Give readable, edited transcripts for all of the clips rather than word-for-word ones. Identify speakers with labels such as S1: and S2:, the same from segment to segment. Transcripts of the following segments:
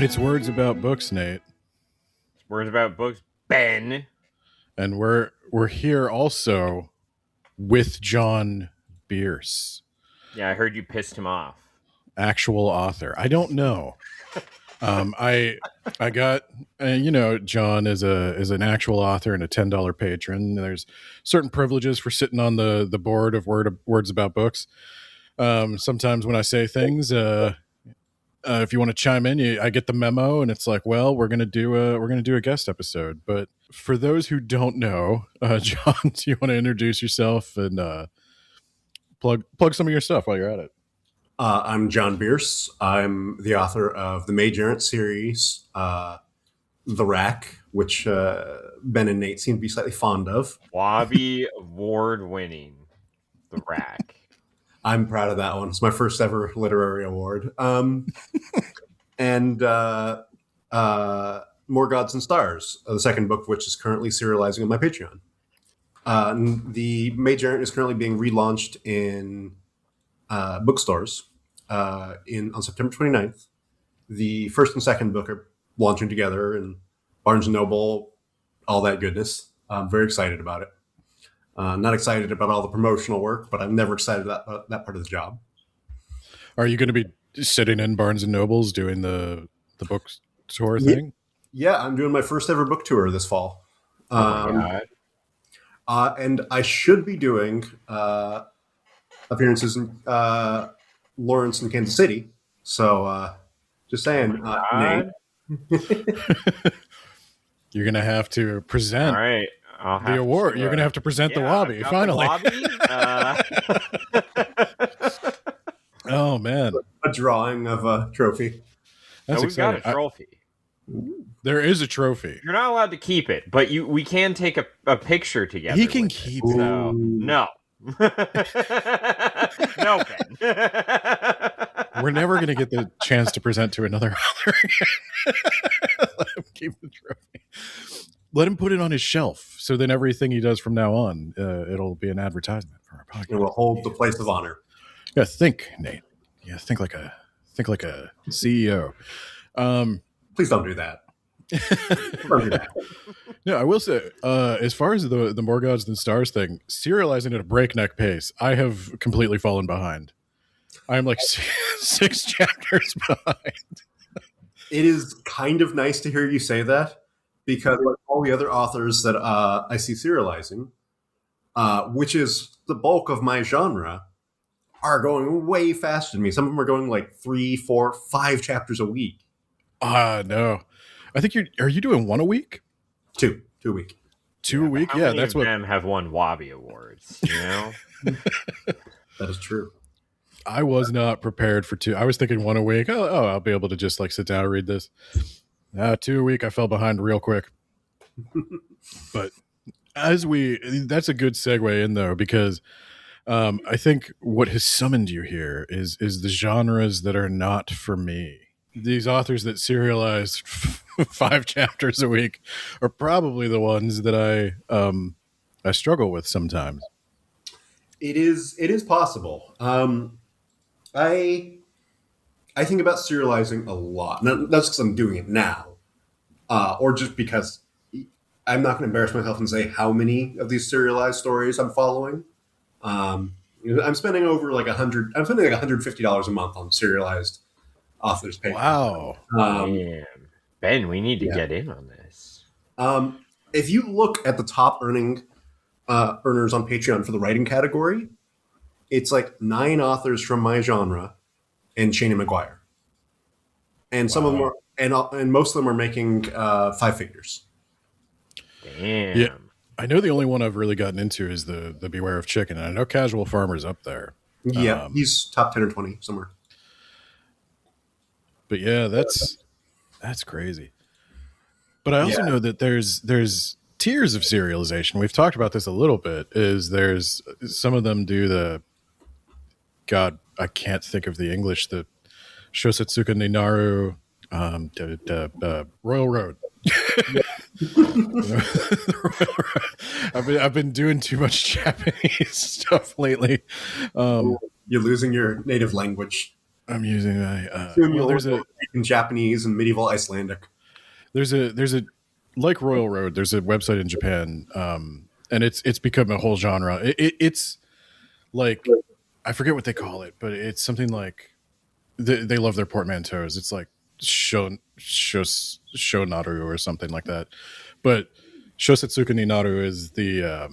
S1: It's Words About Books, Nate.
S2: It's Words About Books, Ben.
S1: And we're here also with John Bierce.
S2: Yeah, I heard you pissed him off.
S1: Actual author. I don't know. I got John is an actual author and a $10 patron. There's certain privileges for sitting on the board of Words About Books. Sometimes when I say things, if you want to chime in, I get the memo, and it's like, well, we're gonna do a guest episode. But for those who don't know, John, do you want to introduce yourself and plug some of your stuff while you're at it?
S3: I'm John Bierce. I'm the author of the mage.errant series, The Rack, which Ben and Nate seem to be slightly fond of.
S2: Wabby award-winning The Rack.
S3: I'm proud of that one. It's my first ever literary award. And More Gods and Stars, the second book, which is currently serializing on my Patreon. The mage.errant is currently being relaunched in bookstores on September 29th. The first and second book are launching together in Barnes & Noble, all that goodness. I'm very excited about it. Not excited about all the promotional work, but I'm never excited about that part of the job.
S1: Are you going to be sitting in Barnes & Noble's doing the bookstore thing?
S3: Yeah, I'm doing my first ever book tour this fall. And I should be doing appearances in Lawrence and Kansas City. So just saying, Nate.
S1: You're going to have to present.
S2: All right.
S1: The award. You're going to have to present the Wabby, finally. Oh, man.
S3: A drawing of a trophy.
S1: That's exciting.
S2: We've got a trophy.
S1: There is a trophy.
S2: You're not allowed to keep it, but we can take a picture together.
S1: He can keep it.
S2: So, no. No, Ben.
S1: We're never going to get the chance to present to another author again. Let him keep the trophy. Let him put it on his shelf. So then everything he does from now on, it'll be an advertisement for our podcast.
S3: It will hold the place of honor.
S1: Yeah, think, Nate. Yeah, think like a CEO.
S3: Please don't do that. Don't do that.
S1: No, I will say, as far as the More Gods Than Stars thing, serializing at a breakneck pace, I have completely fallen behind. I'm like 6 chapters behind.
S3: It is kind of nice to hear you say that, because like all the other authors that I see serializing, which is the bulk of my genre, are going way faster than me. Some of them are going like 3, 4, 5 chapters a week.
S1: No. I think are you doing one a week?
S3: 2 a week.
S1: 2 a week?
S2: How
S1: Yeah,
S2: many
S1: that's
S2: of
S1: what
S2: them have won Wabby awards, you know?
S3: That is true.
S1: I was not prepared for 2. I was thinking 1 a week. Oh, I'll be able to just like sit down and read this. 2 a week, I fell behind real quick. But that's a good segue in though, because I think what has summoned you here is the genres that are not for me. These authors that serialize 5 chapters a week are probably the ones that I struggle with sometimes.
S3: It is possible. I think about serializing a lot. Not just because I'm doing it now, or just because I'm not going to embarrass myself and say how many of these serialized stories I'm following. I'm spending over like $100. I'm spending like $150 a month on serialized authors' paper.
S1: Wow.
S2: Damn. Ben, we need to get in on this.
S3: If you look at the top earners on Patreon for the writing category, it's like 9 authors from my genre and Shane and McGuire. And some of them are, and most of them are making 5 figures.
S2: Damn.
S1: Yeah. I know the only one I've really gotten into is the Beware of Chicken. And I know Casual Farmer's up there.
S3: Yeah, he's top 10 or 20 somewhere.
S1: But yeah, that's crazy. But I also know that there's tiers of serialization. We've talked about this a little bit. There's some of them do the God, I can't think of the English, the Shosetsuka ni Naru Royal Road. I've been doing too much Japanese stuff lately.
S3: You're losing your native language.
S1: I'm using my
S3: Soon you'll in Japanese and medieval Icelandic.
S1: There's a like Royal Road. There's a website in Japan, and it's become a whole genre. It's like, I forget what they call it, but it's something like they love their portmanteaus. It's like Shonaru or something like that. But Shosetsuka ni Naru is the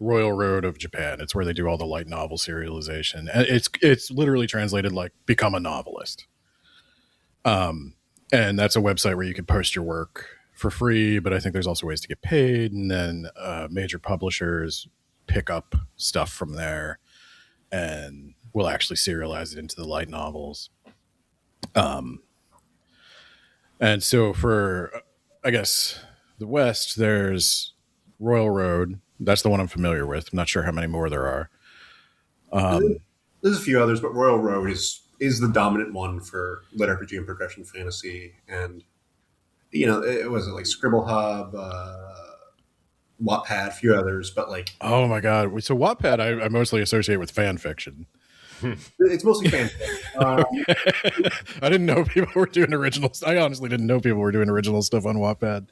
S1: Royal Road of Japan. It's where they do all the light novel serialization. And it's literally translated like become a novelist. And that's a website where you can post your work for free, but I think there's also ways to get paid. And then major publishers pick up stuff from there and will actually serialize it into the light novels. And so for, I guess, the West, there's Royal Road. That's the one I'm familiar with. I'm not sure how many more there are.
S3: There's a few others, but Royal Road is the dominant one for LitRPG and progression fantasy. And, it was like Scribble Hub, Wattpad, a few others, but like...
S1: Oh my God. So Wattpad, I mostly associate with fan fiction.
S3: It's mostly fan fiction.
S1: I didn't know people were doing originals. I honestly didn't know people were doing original stuff on Wattpad.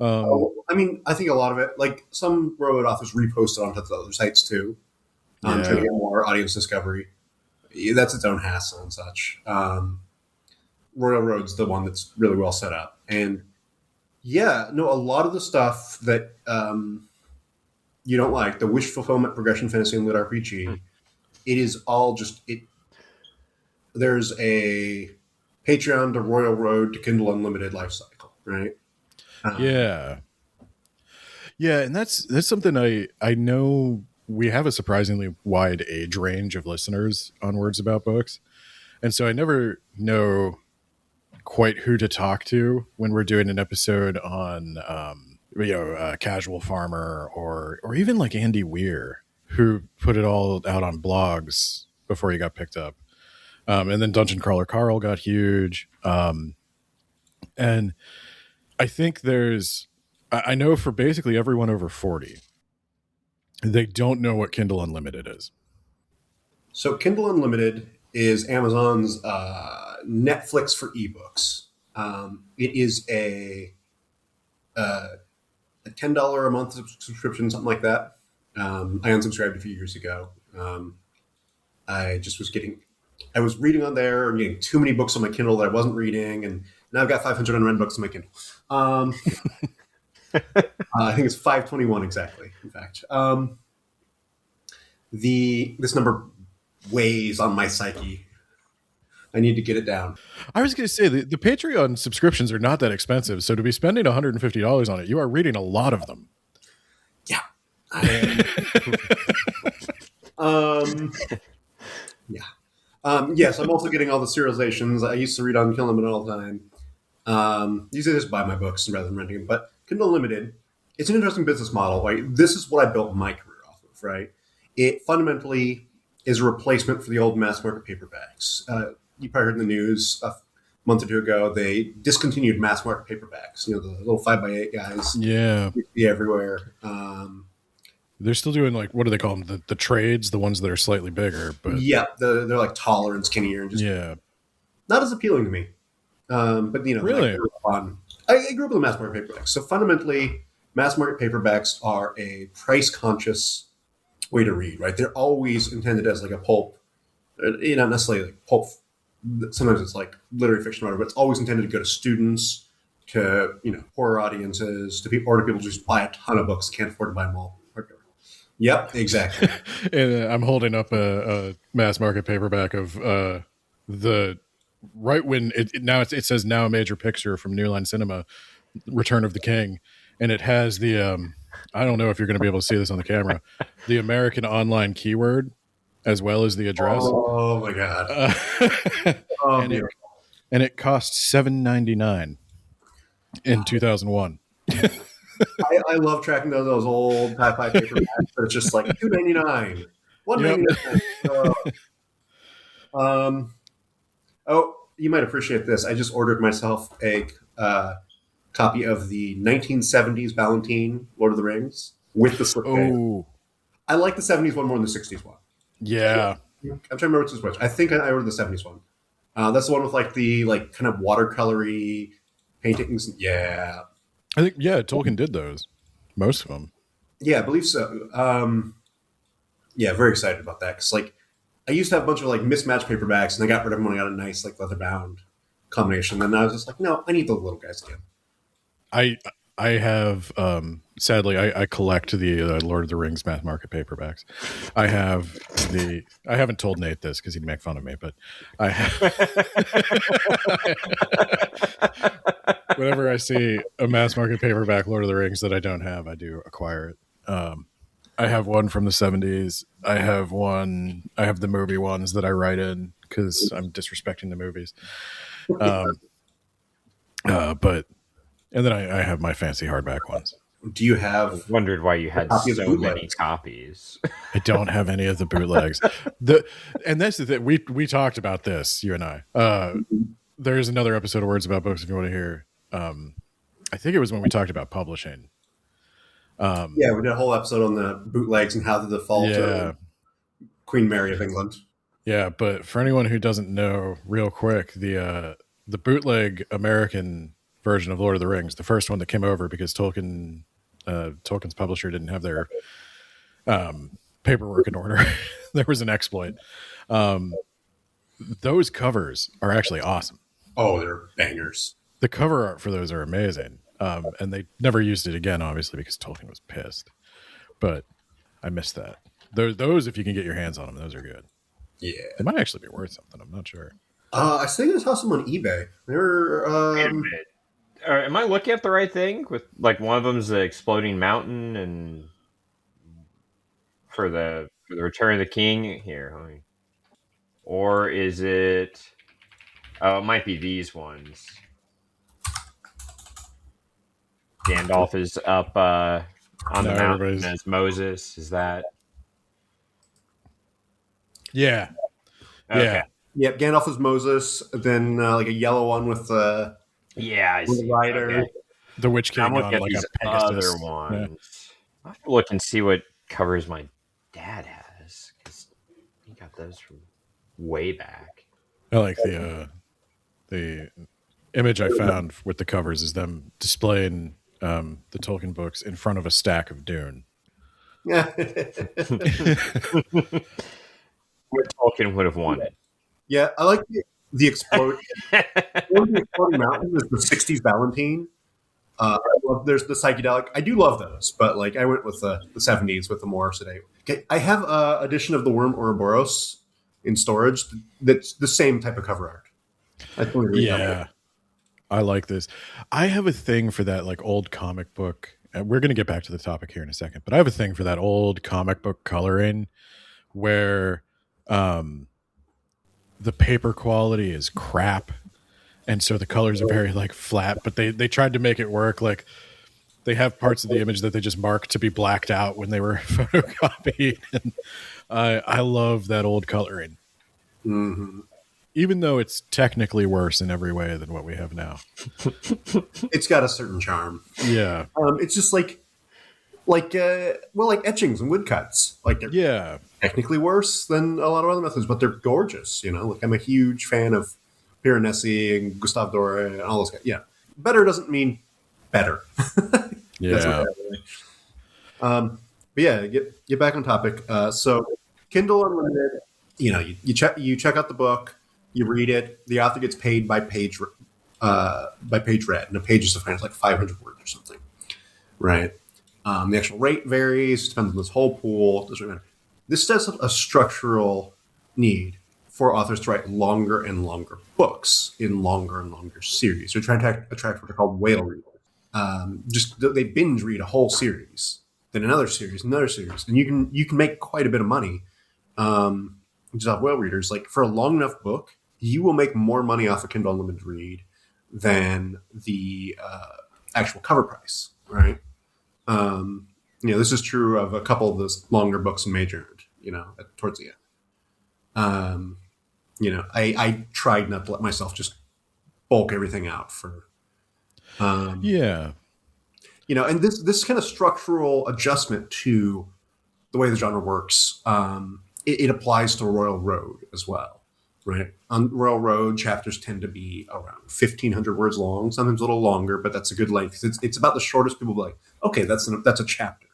S3: I think a lot of it, like some Royal Road authors repost it onto the other sites too, to get more audience discovery. That's its own hassle and such. Royal Road's the one that's really well set up. And a lot of the stuff that you don't like, the wish fulfillment, progression fantasy, and LitRPG, it is all just it. There's a Patreon to Royal Road to Kindle Unlimited life cycle, right?
S1: Yeah, and that's something I know. We have a surprisingly wide age range of listeners on Words About Books, and so I never know quite who to talk to when we're doing an episode on Casual Farmer or even like Andy Weir, who put it all out on blogs before he got picked up. And then Dungeon Crawler Carl got huge. And I think I know for basically everyone over 40, they don't know what Kindle Unlimited is.
S3: So Kindle Unlimited is Amazon's Netflix for ebooks. It is a $10 a month subscription, something like that. I unsubscribed a few years ago. I was reading on there and getting too many books on my Kindle that I wasn't reading, and now I've got 500 unread books on my Kindle. I think it's 521 exactly, in fact. This number weighs on my psyche. I need to get it down.
S1: I was going to say, the Patreon subscriptions are not that expensive, so to be spending $150 on it, you are reading a lot of them.
S3: Yeah. Yes, I'm also getting all the serializations. I used to read on Kindle Unlimited all the time. Usually just buy my books rather than renting them. But Kindle Unlimited, it's an interesting business model. Right? This is what I built my career off of, right? It fundamentally is a replacement for the old mass market paperbacks. You probably heard in the news a month or two ago, they discontinued mass market paperbacks. The little 5x8 guys.
S1: Yeah.
S3: Be everywhere.
S1: They're still doing, like, what do they call them? The trades, the ones that are slightly bigger. But
S3: yeah, they're like taller and skinnier and just not as appealing to me. But
S1: really
S3: fun. I grew up with mass market paperbacks. So fundamentally, mass market paperbacks are a price conscious way to read, right? They're always intended as like a pulp, not necessarily like pulp. Sometimes it's like literary fiction, whatever, but it's always intended to go to students, to horror audiences, to people, or to people who just buy a ton of books, can't afford to buy them all. Yep, exactly.
S1: And I'm holding up a mass market paperback of the right when it says now a major picture from New Line Cinema, Return of the King, and it has the I don't know if you're going to be able to see this on the camera, the American online keyword as well as the address.
S3: Oh my god!
S1: And it cost $7.99 in 2001.
S3: I love tracking those old Pi paperbacks, but it's just like $2.99, $1.99. you might appreciate this. I just ordered myself a copy of the 1970s Ballantine Lord of the Rings with the slip case.
S1: Oh,
S3: I like the 70s one more than the 60s one.
S1: yeah.
S3: I'm trying to remember which is which. I think I ordered the 70s one. That's the one with like the kind of watercolory paintings. Yeah.
S1: I think, Tolkien did those. Most of them.
S3: Yeah, I believe so. Yeah, very excited about that. Because like, I used to have a bunch of like mismatched paperbacks, and I got rid of them when I got a nice like leather bound combination. And I was just like, no, I need the little guys again.
S1: I have sadly I collect the Lord of the Rings mass market paperbacks. I haven't told Nate this because he'd make fun of me, but I have whenever I see a mass market paperback Lord of the Rings that I don't have, I do acquire it. I have one from the 70s. I have the movie ones that I write in because I'm disrespecting the movies. But and then I have my fancy hardback ones.
S3: Do you have?
S2: Wondered why you had so many copies.
S1: I don't have any of the bootlegs. And that's the thing. We talked about this, you and I. There's another episode of Words About Books if you want to hear. I think it was when we talked about publishing.
S3: Yeah, we did a whole episode on the bootlegs and how to default to Queen Mary of England.
S1: Yeah, but for anyone who doesn't know, real quick, the bootleg American version of Lord of the Rings, the first one that came over because Tolkien's publisher didn't have their paperwork in order. There was an exploit. Those covers are actually awesome.
S3: Oh, they're bangers.
S1: The cover art for those are amazing. And they never used it again, obviously, because Tolkien was pissed. But I missed that. Those, if you can get your hands on them, those are good.
S3: Yeah.
S1: They might actually be worth something. I'm not sure.
S3: I think I saw some on eBay. They were.
S2: Wait a minute. Am I looking at the right thing? With like one of them's the exploding mountain, and for the Return of the King here, or is it? Oh, it might be these ones. Gandalf is up on the mountain as Moses. Is that?
S1: Yeah.
S2: Okay.
S1: Yeah.
S3: Yep, Gandalf is Moses. Then like a yellow one with the
S2: I see.
S3: rider.
S2: Okay.
S1: The Witch King
S2: I'm looking
S1: on
S2: at
S1: like
S2: these
S1: a Pegasus.
S2: other ones. I have to look and see what covers my dad has, because he got those from way back.
S1: I like the image I found with the covers is them displaying the Tolkien books in front of a stack of Dune.
S3: Yeah.
S2: What Tolkien would have wanted.
S3: Yeah, I like the exploding. The exploding mountain is the '60s Ballantine. There's the psychedelic. I do love those, but like I went with the '70s with the more sedate. Okay, I have an edition of the Worm Ouroboros in storage. That's the same type of cover art.
S1: I like this. I have a thing for that like old comic book. And we're going to get back to the topic here in a second, but I have a thing for that old comic book coloring where the paper quality is crap. And so the colors are very like flat, but they tried to make it work. Like they have parts of the image that they just marked to be blacked out when they were photocopied. And I love that old coloring.
S3: Mm-hmm.
S1: Even though it's technically worse in every way than what we have now.
S3: It's got a certain charm.
S1: Yeah.
S3: It's just like etchings and woodcuts. Like they're technically worse than a lot of other methods, but they're gorgeous. You know, like I'm a huge fan of Piranesi and Gustave Doré and all those guys. Yeah. Better doesn't mean better.
S1: Yeah.
S3: But yeah, get back on topic. So Kindle Unlimited, you know, you check out the book, you read it, the author gets paid by page read, and a page is defined as like 500 words or something. Right. The actual rate varies, depends on this whole pool. Doesn't matter. This sets up a structural need for authors to write longer and longer books in longer and longer series. They're trying to attract what are called whale readers. They binge read a whole series, then another series, and you can make quite a bit of money. Just off whale readers. Like for a long enough book, you will make more money off a Kindle Unlimited read than the actual cover price, right? This is true of a couple of those longer books in mage.errant, towards the end. I tried not to let myself just bulk everything out for,
S1: Yeah.
S3: and this kind of structural adjustment to the way the genre works, it applies to Royal Road as well, right? On Royal Road, chapters tend to be around 1,500 words long, sometimes a little longer, but that's a good length. It's about the shortest. People be like, okay, that's a chapter,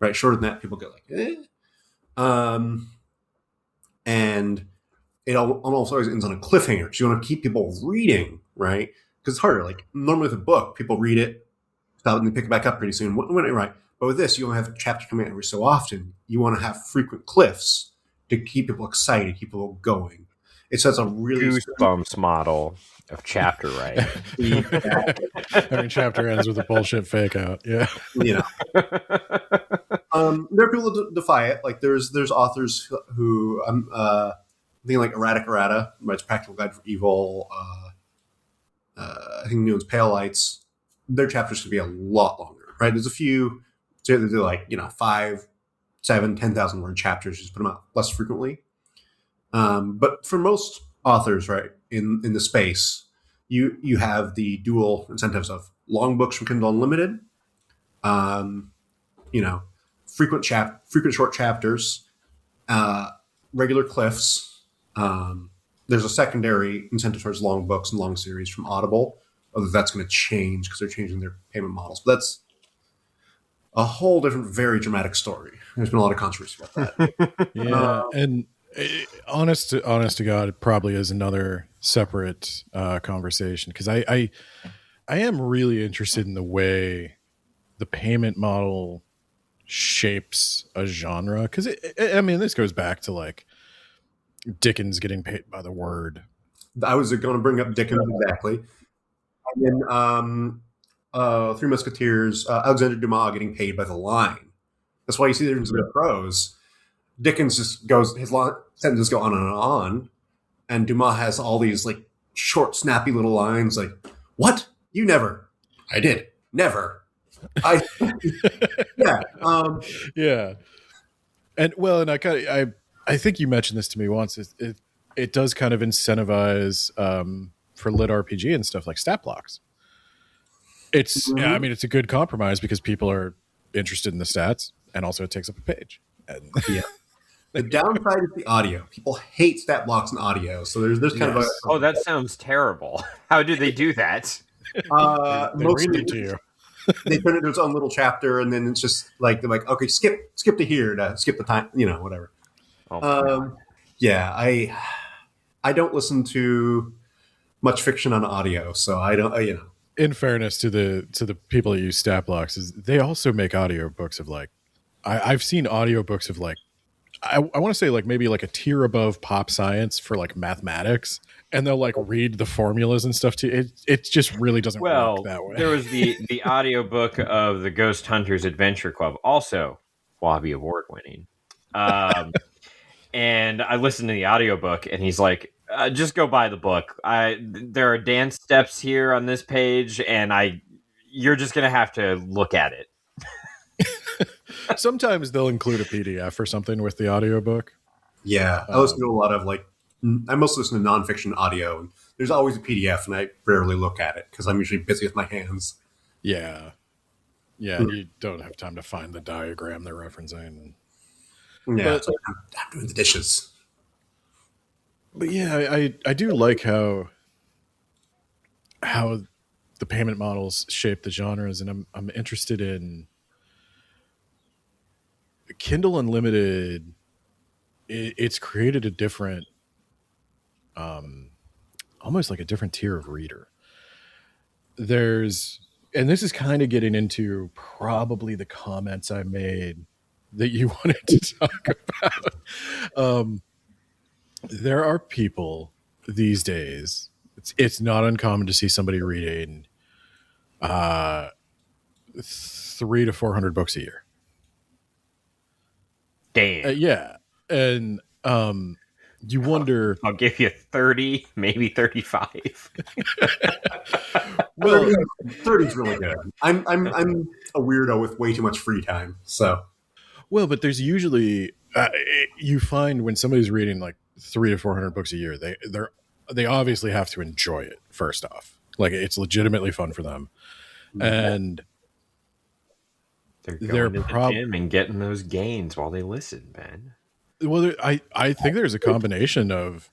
S3: right? Shorter than that, people get like, eh. And it almost always ends on a cliffhanger because you want to keep people reading, right? Because it's harder. Like normally with a book, people read it, stop, and they pick it back up pretty soon. Right? But with this, you only have chapters coming out every so often. You want to have frequent cliffs to keep people excited, keep people going. It sets a really
S2: Goosebumps model of chapter writing.
S1: Every chapter ends with a bullshit fake out. Yeah.
S3: There are people that defy it. Like there's authors who I'm thinking like Erratic Errata, writes Practical Guide for Evil. I think new one's Pale Lights. Their chapters could be a lot longer, right? There's a few, so they do like 5, 7, 10,000 word chapters. Just put them out less frequently. But for most authors, right, in the space, you have the dual incentives of long books from Kindle Unlimited, frequent short chapters, regular cliffs. There's a secondary incentive towards long books and long series from Audible, although that's going to change because they're changing their payment models. But that's a whole different, very dramatic story. There's been a lot of controversy about that.
S1: Yeah, and honest to God, it probably is another separate conversation because I am really interested in the way the payment model shapes a genre because this goes back to like Dickens getting paid by the word.
S3: I was going to bring up Dickens exactly, and then Three Musketeers, Alexander Dumas getting paid by the line. That's why you see there's the prose. Dickens just goes, his sentences go on and on, and Dumas has all these like short, snappy little lines like, "What? You never? I did. Never. I yeah."
S1: Yeah, and I think you mentioned this to me once. It does kind of incentivize for LitRPG and stuff like stat blocks. It's it's a good compromise because people are interested in the stats, and also it takes up a page. And
S3: yeah. The downside is the audio. People hate stat blocks in audio, so there's kind of a.
S2: Oh, that sounds terrible. How do they do that?
S1: they read it to you.
S3: They turn it into its own little chapter, and then it's just like they're like, okay, skip to here to skip the time, whatever. Yeah, I don't listen to much fiction on audio, so I don't.
S1: In fairness to the people that use stat blocks, is they also make audiobooks of like I've seen audiobooks of like I want to say like maybe like a tier above pop science for like mathematics, and they'll like read the formulas and stuff too. It just really doesn't work that way.
S2: There was the audiobook of the Ghost Hunters Adventure Club, also Wabby award winning. And I listened to the audiobook, and he's like, just go buy the book. There are dance steps here on this page, and you're just going to have to look at it.
S1: Sometimes they'll include a PDF or something with the audiobook.
S3: Yeah, I listen to a lot of I mostly listen to nonfiction audio, and there's always a PDF, and I rarely look at it because I'm usually busy with my hands.
S1: Yeah. You don't have time to find the diagram they're referencing.
S3: Yeah, but, I'm doing the dishes.
S1: But yeah, I do like how the payment models shape the genres, and I'm interested in Kindle Unlimited. It's created a different, almost like a different tier of reader. And this is kind of getting into probably the comments I made that you wanted to talk about. There are people these days. It's not uncommon to see somebody reading 300 to 400 books a year.
S2: Damn.
S1: Yeah, and you wonder.
S2: I'll give you 30, maybe 35.
S3: Well, 30 is really good. I'm a weirdo with way too much free time, so.
S1: Well, but there's usually you find when somebody's reading like 300 to 400 books a year, they obviously have to enjoy it first off. Like, it's legitimately fun for them, and
S2: They're going to the gym and getting those gains while they listen, Ben.
S1: Well, I think there's a combination of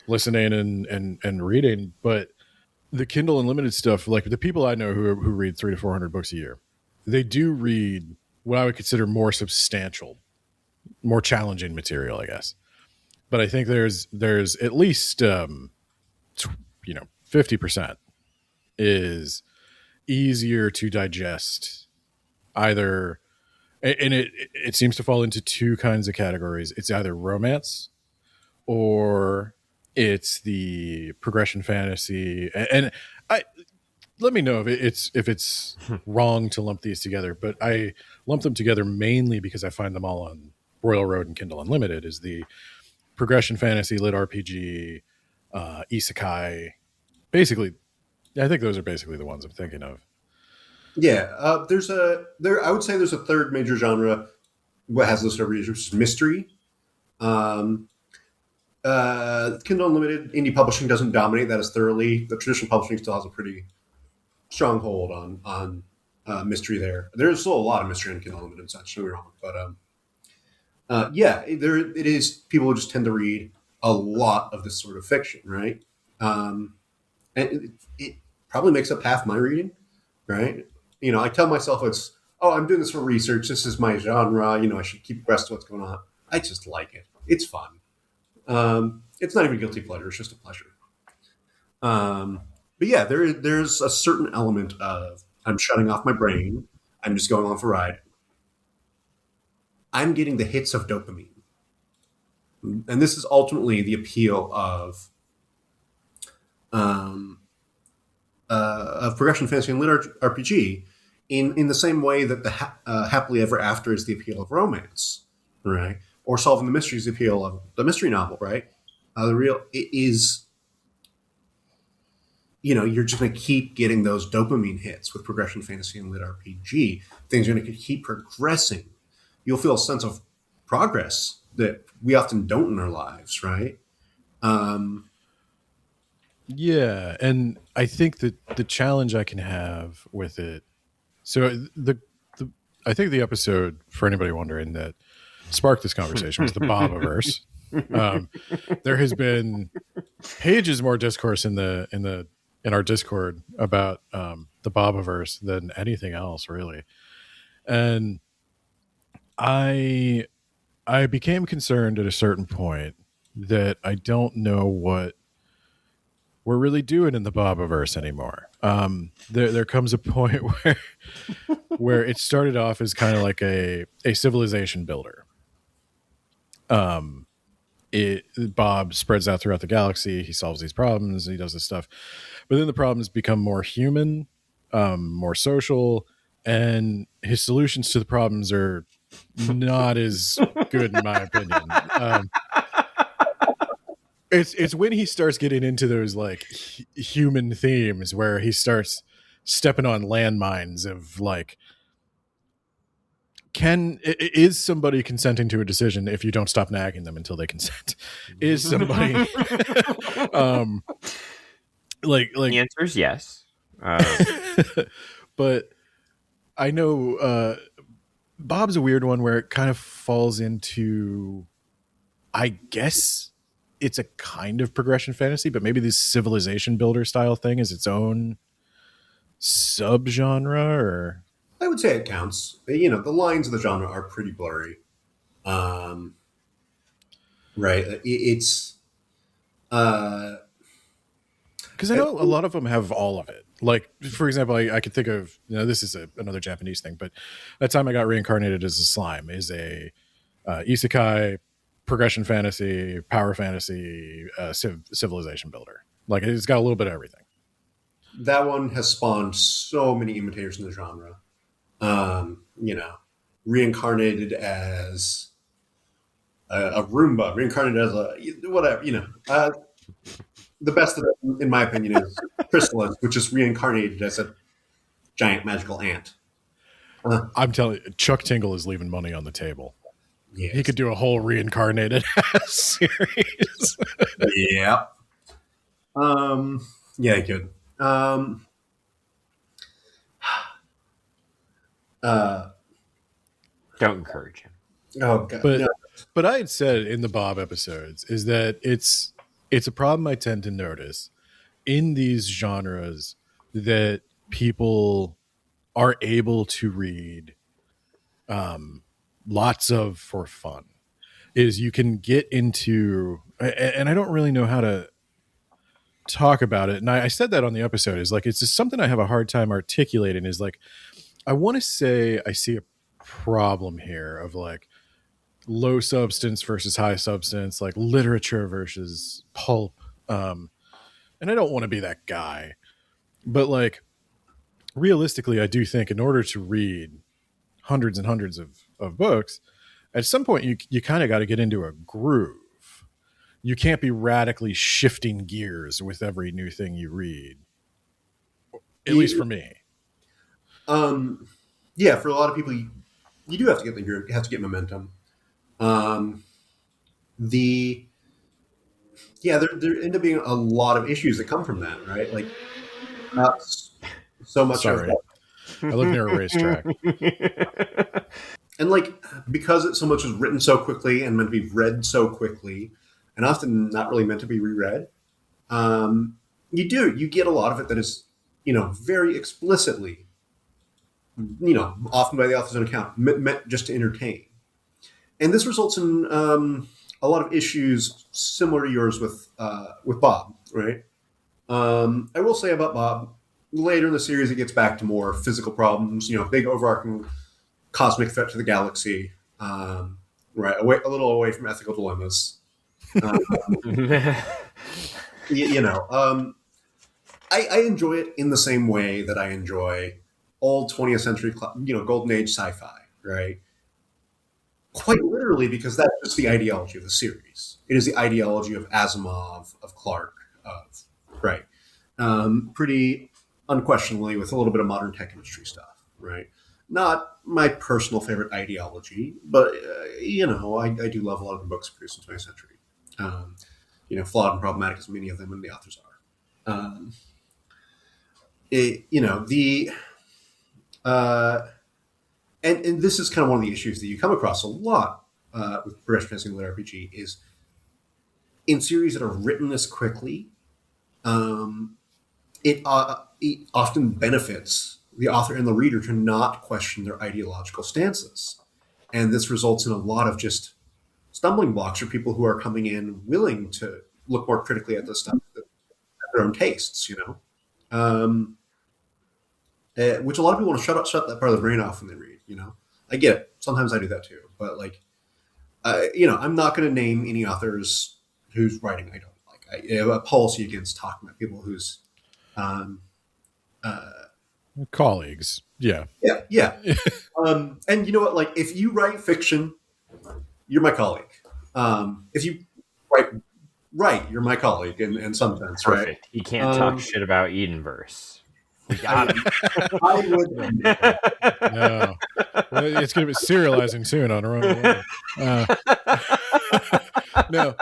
S1: listening and reading, but the Kindle Unlimited stuff, like the people I know who read 300 to 400 books a year, they do read what I would consider more substantial, more challenging material, I guess. But I think there's at least 50% is easier to digest, either, and it seems to fall into two kinds of categories. It's either romance or it's the progression fantasy. And I let me know if it's wrong to lump these together, but I lump them together mainly because I find them all on Royal Road and Kindle Unlimited. Is the progression fantasy, LitRPG, Isekai. Basically, I think those are basically the ones I'm thinking of.
S3: Yeah, I would say there's a third major genre what has listed over years, which is mystery. Kindle Unlimited indie publishing doesn't dominate that as thoroughly. The traditional publishing still has a pretty strong hold on mystery there. There's still a lot of mystery on Kindle Unlimited, so don't get me wrong. But it is, people who just tend to read a lot of this sort of fiction, right? And it probably makes up half my reading, right? I tell myself I'm doing this for research. This is my genre. I should keep abreast of what's going on. I just like it. It's fun. It's not even a guilty pleasure. It's just a pleasure. But yeah, there's a certain element of I'm shutting off my brain. I'm just going on for a ride. I'm getting the hits of dopamine. And this is ultimately the appeal of progression fantasy and LitRPG in the same way that the happily ever after is the appeal of romance, right? Or solving the mystery is the appeal of the mystery novel, right? It is, you're just going to keep getting those dopamine hits with progression fantasy and LitRPG. Things are going to keep progressing. You'll feel a sense of progress that we often don't in our lives, right?
S1: Yeah, and I think that the challenge I can have with it. So I think the episode, for anybody wondering, that sparked this conversation was the Bobaverse. There has been pages more discourse in our Discord about the Bobaverse than anything else, really. And I became concerned at a certain point that I don't know what we're really doing in the Bobaverse anymore. There comes a point where it started off as kind of like a civilization builder. Bob spreads out throughout the galaxy. He solves these problems. He does this stuff, but then the problems become more human, more social, and his solutions to the problems are not as good, in my opinion. It's when he starts getting into those like human themes where he starts stepping on landmines of like, is somebody consenting to a decision if you don't stop nagging them until they consent? Is somebody like
S2: the answer is yes.
S1: But I know Bob's a weird one where it kind of falls into, I guess it's a kind of progression fantasy, but maybe this civilization builder style thing is its own subgenre, or
S3: I would say it counts. The lines of the genre are pretty blurry. Right. It's
S1: because I know a lot of them have all of it. Like, for example, I could think of, this is another Japanese thing, but that time I got reincarnated as a slime is a isekai, progression fantasy, power fantasy, civilization builder. Like, it's got a little bit of everything.
S3: That one has spawned so many imitators in the genre. Reincarnated as a Roomba, reincarnated as a whatever. The best of it, in my opinion, is Chrysalis, which is reincarnated as a giant magical ant.
S1: I'm telling you, Chuck Tingle is leaving money on the table.
S3: Yeah.
S1: He could do a whole reincarnated series.
S3: Yeah. Yeah, he could. Uh,
S2: Don't encourage him.
S3: oh god.
S1: But
S3: No.
S1: but I had said in the Bob episodes is that it's a problem I tend to notice in these genres that people are able to read lots of for fun. Is you can get into, and I don't really know how to talk about it. And I said that on the episode is like, it's just something I have a hard time articulating is like, I want to say I see a problem here of like low substance versus high substance, like literature versus pulp. And I don't want to be that guy, but like realistically, I do think in order to read hundreds and hundreds of books, at some point you kind of got to get into a groove. You can't be radically shifting gears with every new thing you read. At least for me.
S3: Yeah, for a lot of people, you do have to get momentum. There end up being a lot of issues that come from that, right? Like, not so much
S1: Sorry. I live near a racetrack.
S3: And like, because so much is written so quickly and meant to be read so quickly, and often not really meant to be reread, you get a lot of it that is, very explicitly, often by the author's own account, meant just to entertain. And this results in a lot of issues similar to yours with Bob, right? I will say about Bob, later in the series, it gets back to more physical problems, big overarching cosmic threat to the galaxy, right? A little away from ethical dilemmas. I enjoy it in the same way that I enjoy old 20th century, golden age sci-fi, right? Quite literally, because that's just the ideology of the series. It is the ideology of Asimov, of Clarke, right? Pretty unquestionably with a little bit of modern tech industry stuff, right? Not my personal favorite ideology, but, I do love a lot of the books produced in the 20th century. Flawed and problematic as many of them and the authors are. And this is kind of one of the issues that you come across a lot with progression testing LitRPG is in series that are written this quickly, it often benefits the author and the reader to not question their ideological stances. And this results in a lot of just stumbling blocks for people who are coming in willing to look more critically at this stuff, at their own tastes, which a lot of people want to shut that part of the brain off when they read. I get it. Sometimes I do that too. But I'm not going to name any authors whose writing I don't like. I have a policy against talking about people whose
S1: colleagues. Yeah.
S3: Yeah. And you know what? Like, if you write fiction, you're my colleague. If you write, you're my colleague in some sense,
S2: Perfect.
S3: right?
S2: He can't talk shit about Edenverse. We got him.
S3: I would.
S1: No. Well, it's going to be serializing soon on our own. No.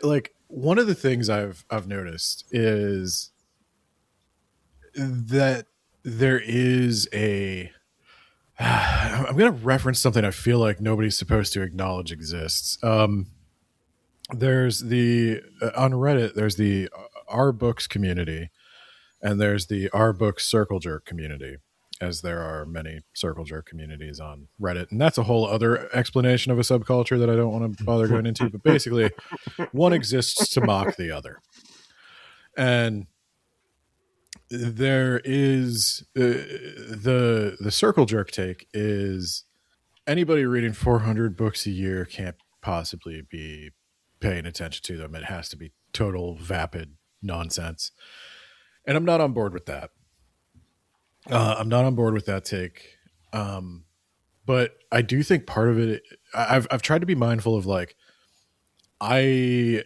S1: Like one of the things I've noticed is that there is I'm going to reference something I feel like nobody's supposed to acknowledge exists. There's on Reddit, there's the R Books community, and there's the R Books Circle Jerk community, as there are many Circle Jerk communities on Reddit. And that's a whole other explanation of a subculture that I don't want to bother going into. But basically, one exists to mock the other. And there is the Circle Jerk take is anybody reading 400 books a year can't possibly be paying attention to them. It has to be total vapid nonsense. And I'm not on board with that. I'm not on board with that take. But I do think part of it, I've tried to be mindful of like, I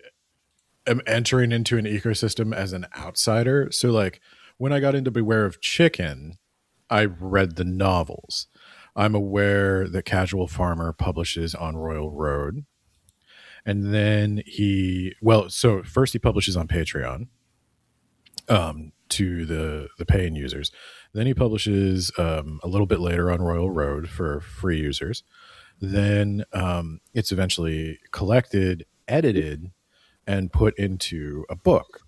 S1: am entering into an ecosystem as an outsider. So like when I got into Beware of Chicken, I read the novels. I'm aware that Casual Farmer publishes on Royal Road. And then so first he publishes on Patreon to the paying users. Then he publishes a little bit later on Royal Road for free users. Then it's eventually collected, edited, and put into a book.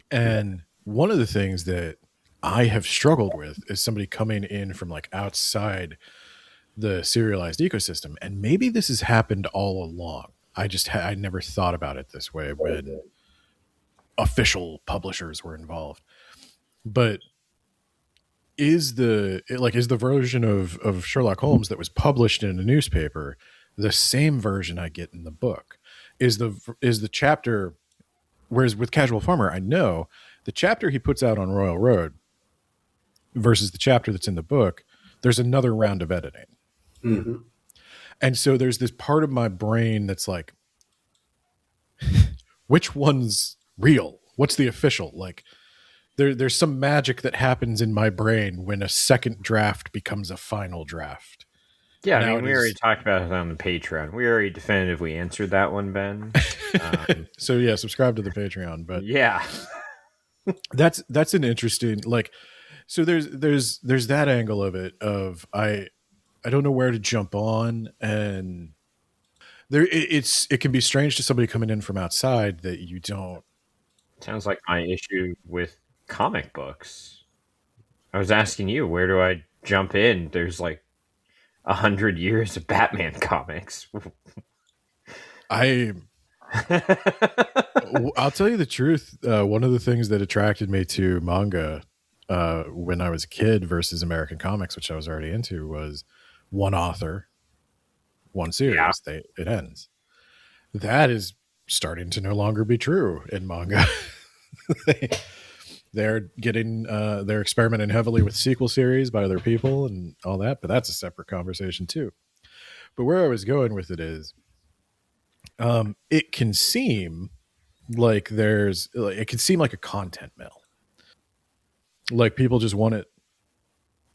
S1: And one of the things that I have struggled with is somebody coming in from like outside the serialized ecosystem. And maybe this has happened all along. I never thought about it this way when official publishers were involved. But is the version of Sherlock Holmes that was published in a newspaper the same version I get in the book? Is the chapter, whereas with Casual Farmer, I know the chapter he puts out on Royal Road versus the chapter that's in the book, there's another round of editing.
S3: Mm-hmm.
S1: And so there's this part of my brain that's like, which one's real? What's the official? Like, there's some magic that happens in my brain when a second draft becomes a final draft.
S2: Yeah, I mean, we already talked about it on the Patreon. We already definitively answered that one, Ben.
S1: So yeah, subscribe to the Patreon. But
S2: yeah,
S1: that's an interesting, like, so there's that angle of it of I don't know where to jump on, and it can be strange to somebody coming in from outside that you don't.
S2: Sounds like my issue with comic books. I was asking you, where do I jump in? There's like 100 years of Batman comics.
S1: I'll tell you the truth. One of the things that attracted me to manga when I was a kid versus American comics, which I was already into, was one author, one series. Yeah. It ends. That is starting to no longer be true in manga. They're experimenting heavily with sequel series by other people and all that, but that's a separate conversation too. But where I was going with it is, it can seem like it can seem like a content mill. Like people just want it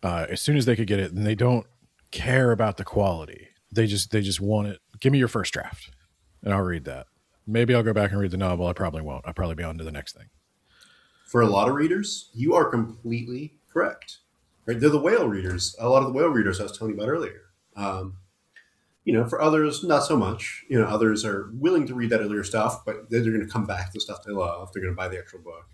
S1: as soon as they could get it, and they don't care about the quality. They just want it. Give me your first draft, and I'll read that. Maybe I'll go back and read the novel. I probably won't. I'll probably be on to the next thing.
S3: For a lot of readers, you are completely correct. Right? They're the whale readers. A lot of the whale readers I was telling you about earlier. For others, not so much. Others are willing to read that earlier stuff, but they're going to come back to the stuff they love. They're going to buy the actual book.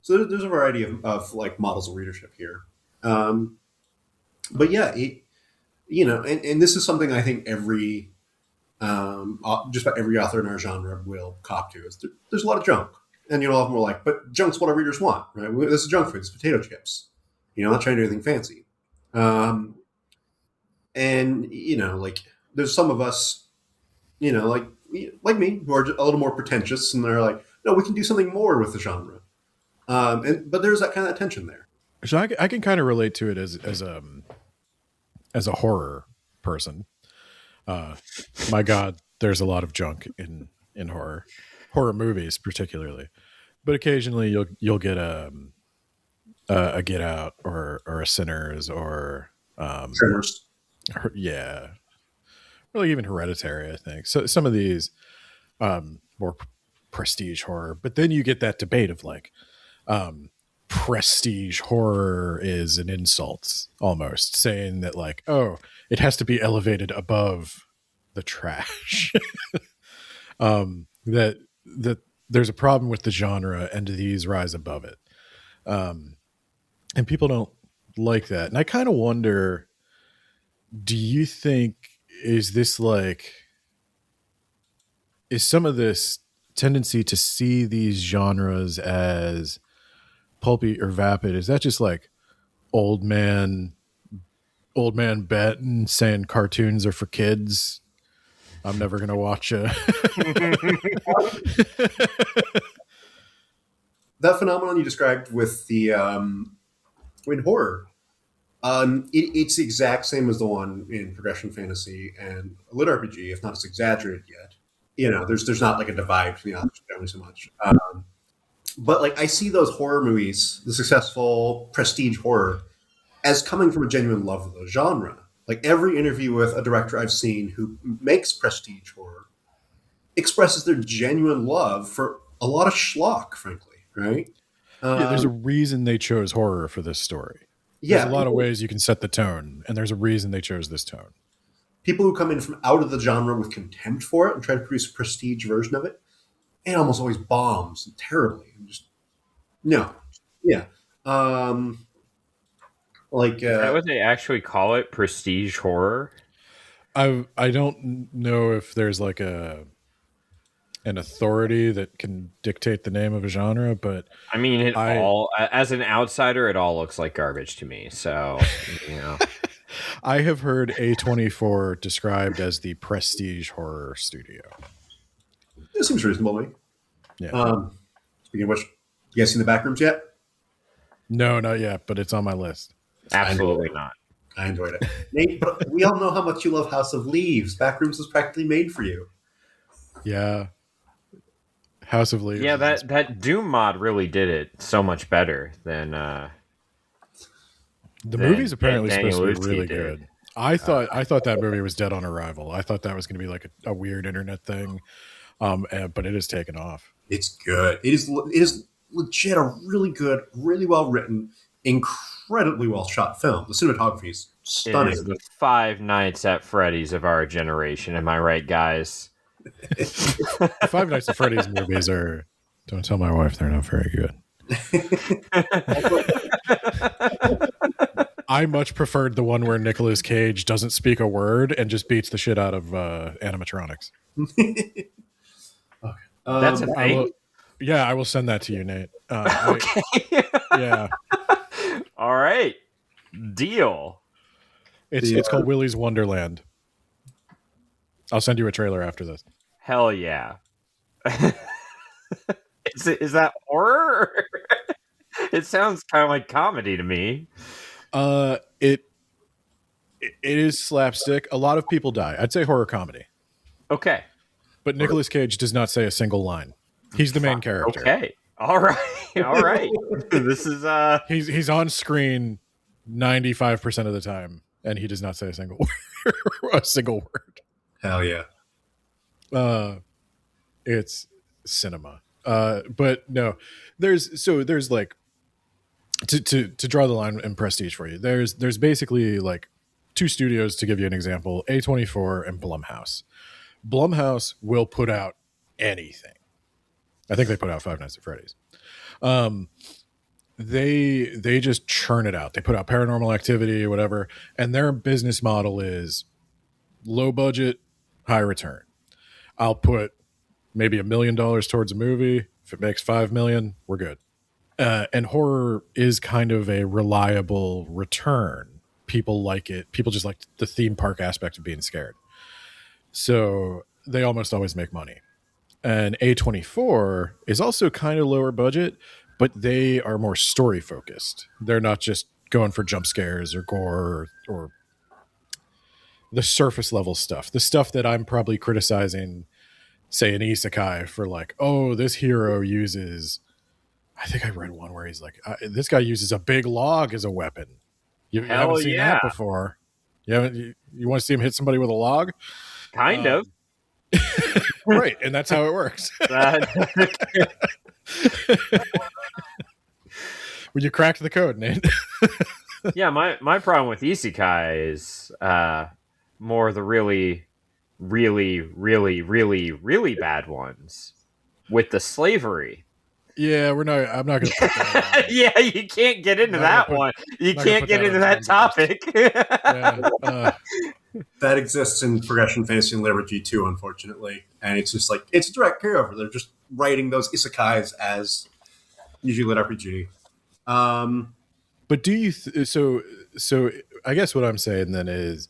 S3: So there's a variety of like models of readership here. But yeah, and this is something I think just about every author in our genre will cop to. There's a lot of junk. And a lot of them were like, but junk's what our readers want, right? This is junk food. It's potato chips. I'm not trying to do anything fancy. Like there's some of us, like me, who are a little more pretentious, and they're like, no, we can do something more with the genre. But there's that kind of tension there.
S1: So I can kind of relate to it as a horror person. My God, there's a lot of junk in horror movies, particularly. But occasionally you'll get a Get Out or a Sinners or
S3: Tremors.
S1: Yeah, or like even Hereditary, I think. So some of these more prestige horror, but then you get that debate of like prestige horror is an insult, almost saying that like, oh, it has to be elevated above the trash. That there's a problem with the genre and these rise above it. And people don't like that. And I kind of wonder, do you think, is some of this tendency to see these genres as pulpy or vapid, is that just like old man Benton saying cartoons are for kids? I'm never going to watch a...
S3: That phenomenon you described with the in horror, it's the exact same as the one in progression fantasy and LitRPG, if not as exaggerated yet. There's not like a divide between the authors generally so much. But like I see those horror movies, the successful prestige horror, as coming from a genuine love of the genre. Like every interview with a director I've seen who makes prestige horror expresses their genuine love for a lot of schlock, frankly, right?
S1: Yeah, there's a reason they chose horror for this story. There's a lot of ways you can set the tone, and there's a reason they chose this tone.
S3: People who come in from out of the genre with contempt for it and try to produce a prestige version of it, it almost always bombs terribly. Just no, yeah. Like
S2: Is that what they actually call it? Prestige horror?
S1: I don't know if there's like an authority that can dictate the name of a genre, but
S2: I mean, as an outsider, it all looks like garbage to me. So, you know.
S1: I have heard A24 described as the prestige horror studio.
S3: It seems reasonable to me.
S1: Yeah.
S3: Speaking of which, you guys seen the Backrooms yet?
S1: No, not yet, but it's on my list.
S2: Absolutely not.
S3: I enjoyed it. Nate, but we all know how much you love House of Leaves. Backrooms was practically made for you.
S1: Yeah. House of Leaves.
S2: Yeah, that Doom mod really did it so much better than
S1: the movie's apparently supposed to be really good. I thought that movie was dead on arrival. I thought that was going to be like a weird internet thing, but it has taken off.
S3: It's good. It is legit a really good, really well written, incredibly well shot film. The cinematography is stunning.
S2: It is the Five Nights at Freddy's of our generation. Am I right, guys?
S1: Five Nights at Freddy's movies are. Don't tell my wife they're not very good. I much preferred the one where Nicolas Cage doesn't speak a word and just beats the shit out of animatronics.
S2: That's a thing?
S1: I will send that to you, Nate.
S2: Okay.
S1: Yeah.
S2: All right. Deal.
S1: It's called Willy's Wonderland. I'll send you a trailer after this.
S2: Hell yeah. Is that horror? It sounds kind of like comedy to me.
S1: It is slapstick. A lot of people die. I'd say horror comedy.
S2: Okay.
S1: But Nicolas Cage does not say a single line. He's the main character.
S2: Okay. All right. All right. This is
S1: he's on screen 95% of the time, and he does not say a single word.
S3: Hell yeah.
S1: It's cinema. But no, there's like to draw the line in prestige for you. There's basically like two studios to give you an example: A24 and Blumhouse. Blumhouse will put out anything. I think they put out Five Nights at Freddy's. They just churn it out. They put out Paranormal Activity, whatever, and their business model is low budget, high return. I'll put maybe $1 million towards a movie. If it makes $5 million, we're good. And horror is kind of a reliable return. People like it. People just like the theme park aspect of being scared. So they almost always make money. And A24 is also kind of lower budget, but they are more story focused. They're not just going for jump scares or gore or the surface level stuff. The stuff that I'm probably criticizing, say, an Isekai for like, oh, this hero uses... I think I read one where he's like, this guy uses a big log as a weapon. You haven't seen that before. You want to see him hit somebody with a log?
S2: Kind of.
S1: Right, and that's how it works. When you cracked the code, Nate.
S2: Yeah, my problem with Isekai is more the really, really, really, really, really bad ones with the slavery.
S1: Yeah, I'm not going to put that on.
S2: Yeah, you can't get into that one. You can't get into that topic.
S3: That exists in Progression Fantasy and LitRPG too, unfortunately. And it's just like, it's a direct carryover. They're just writing those isekais as usually LitRPG.
S1: But do you... So I guess what I'm saying then is,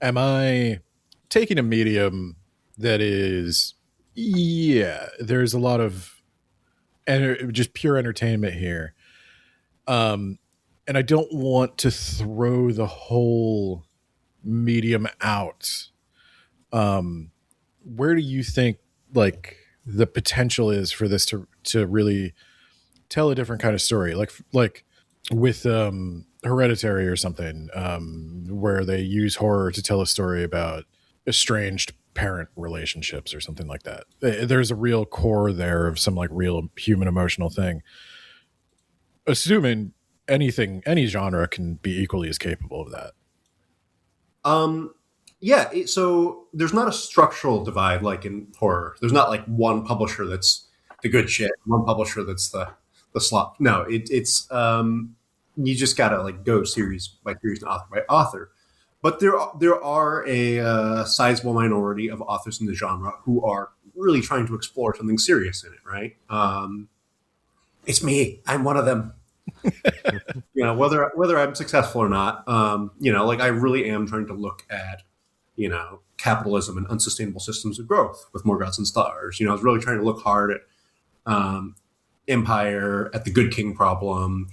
S1: am I taking a medium that is... Yeah, there's a lot of... and just pure entertainment here. And I don't want to throw the whole medium out. Where do you think like the potential is for this to really tell a different kind of story? Like with Hereditary or something, where they use horror to tell a story about estranged parent relationships or something like that. There's a real core there of some like real human emotional thing. Assuming any genre can be equally as capable of that.
S3: So there's not a structural divide like in horror. There's not like one publisher that's the good shit, one publisher that's the slop. No, it's you just gotta like go series by series and author by author. But there are a sizable minority of authors in the genre who are really trying to explore something serious in it, right? It's me. I'm one of them. Whether I'm successful or not, like I really am trying to look at, capitalism and unsustainable systems of growth with More Gods and Stars. I was really trying to look hard at empire, at the good king problem,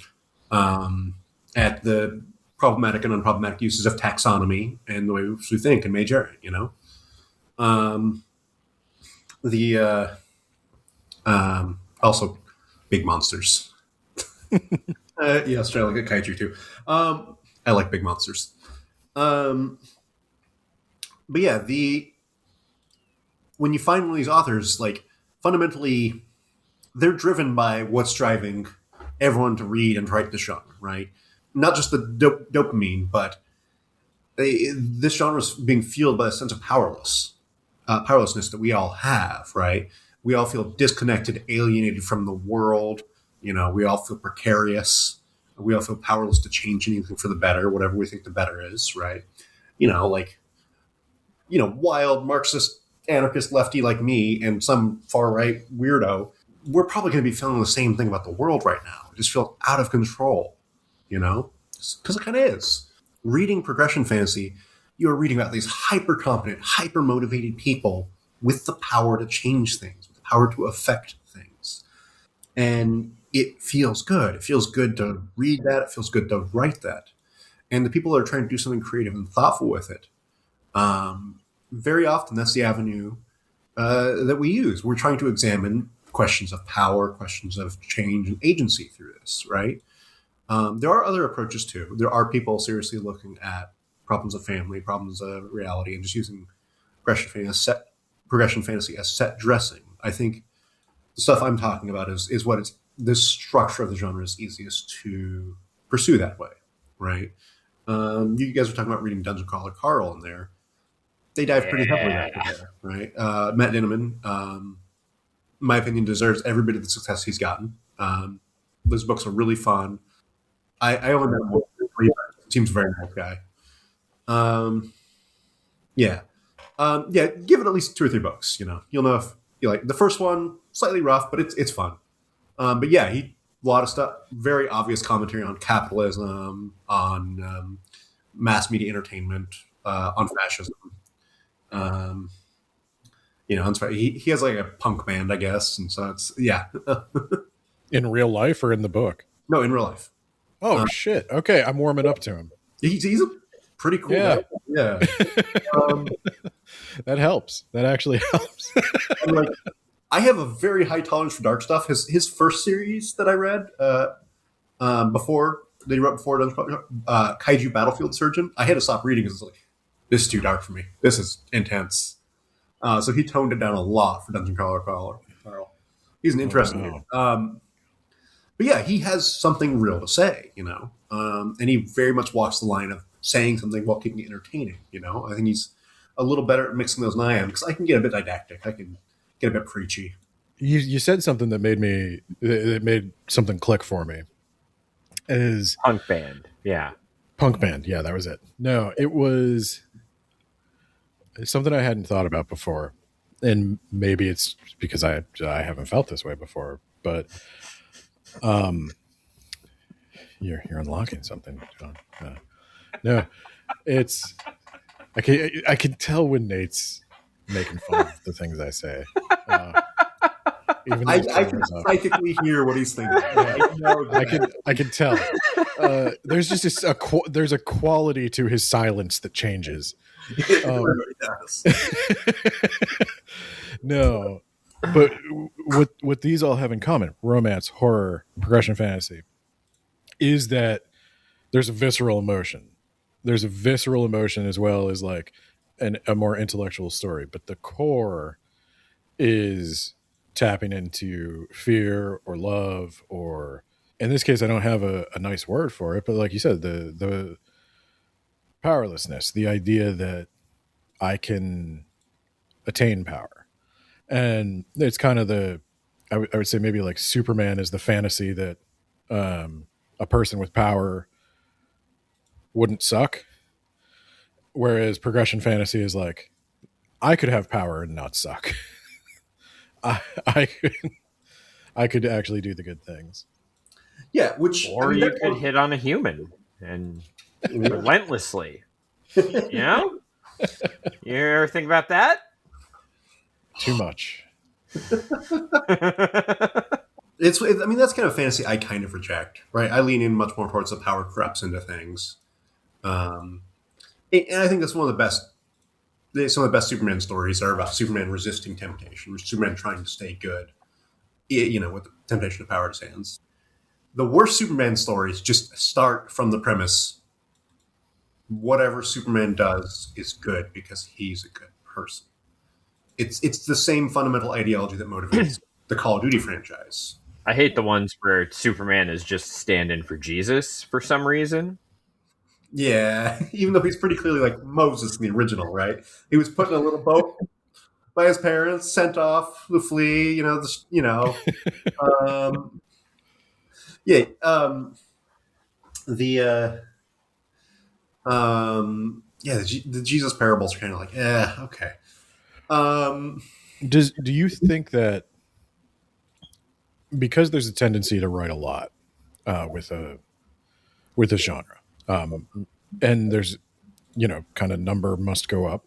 S3: at the problematic and unproblematic uses of taxonomy and the way we think in mage.errant, also big monsters. Yes, I like a kaiju too. I like big monsters. But yeah, when you find one of these authors, like fundamentally, they're driven by what's driving everyone to read and write the genre, right? Not just the dopamine, but this genre is being fueled by a sense of powerlessness that we all have, right? We all feel disconnected, alienated from the world. We all feel precarious. We all feel powerless to change anything for the better, whatever we think the better is, right? Wild Marxist, anarchist lefty like me and some far right weirdo, we're probably going to be feeling the same thing about the world right now. We just feel out of control, because it kind of is. Reading progression fantasy, you're reading about these hyper competent, hyper motivated people with the power to change things, with the power to affect things. And it feels good. It feels good to read that. It feels good to write that. And the people that are trying to do something creative and thoughtful with it, very often that's the avenue that we use. We're trying to examine questions of power, questions of change and agency through this, right? There are other approaches too. There are people seriously looking at problems of family, problems of reality, and just using progression fantasy as set dressing. I think the stuff I'm talking about is what it's this structure of the genre is easiest to pursue that way, right? You guys were talking about reading Dungeon Crawler Carl in there. They dive pretty heavily into there, right? Matt Dinneman, in my opinion, deserves every bit of the success he's gotten. Those books are really fun. I only met him. Seems a very nice guy. Give it at least 2 or 3 books. You'll know if you like the first one. Slightly rough, but it's fun. A lot of stuff. Very obvious commentary on capitalism, on mass media entertainment, on fascism. He has like a punk band, I guess, and so it's
S1: In real life or in the book?
S3: No, in real life.
S1: Oh shit! Okay, I'm warming up to him.
S3: He's a pretty cool guy. Yeah.
S1: That helps. That actually helps.
S3: I have a very high tolerance for dark stuff. His first series that I read before Kaiju Battlefield Surgeon, I had to stop reading because it's like, this is too dark for me. This is intense. So he toned it down a lot for Dungeon Crawler Carl. He's an interesting dude. But yeah, he has something real to say, and he very much walks the line of saying something while keeping it entertaining. I think he's a little better at mixing those than I am, because I can get a bit didactic. I can get a bit preachy.
S1: You said something that made something click for me. Is
S2: punk band. Yeah,
S1: that was it. No, it was something I hadn't thought about before, and maybe it's because I haven't felt this way before. But you're unlocking something, John. No, it's I can tell when Nate's making fun of the things I say. Even
S3: I can psychically hear what he's thinking.
S1: I can tell. There's just there's a quality to his silence that changes. No, but what these all have in common, romance, horror, progression fantasy, is that there's a visceral emotion. There's a visceral emotion as well as like a more intellectual story, but the core is tapping into fear or love, or in this case I don't have a nice word for it, but like you said, the powerlessness, the idea that I can attain power. And it's kind of I would say maybe like Superman is the fantasy that a person with power wouldn't suck, whereas progression fantasy is like I could have power and not suck. I could, I could actually do the good things.
S3: Yeah, which I
S2: Or
S3: mean,
S2: you
S3: that's
S2: could hit on a human and relentlessly. You know? You ever think about that?
S1: Too much.
S3: I mean, that's kind of fantasy I kind of reject, right? I lean in much more towards the power corrupts into things. Um, and I think that's one of the best. Some of the best Superman stories are about Superman resisting temptation, Superman trying to stay good, with the temptation of power in his hands. The worst Superman stories just start from the premise: whatever Superman does is good because he's a good person. It's the same fundamental ideology that motivates the Call of Duty franchise.
S2: I hate the ones where Superman is just stand-in for Jesus for some reason.
S3: Yeah, even though he's pretty clearly like Moses in the original, right? He was put in a little boat by his parents, sent off to flee. Yeah. The the Jesus parables are kind of like, okay.
S1: Do you think that because there's a tendency to write a lot with a genre, and there's kind of number must go up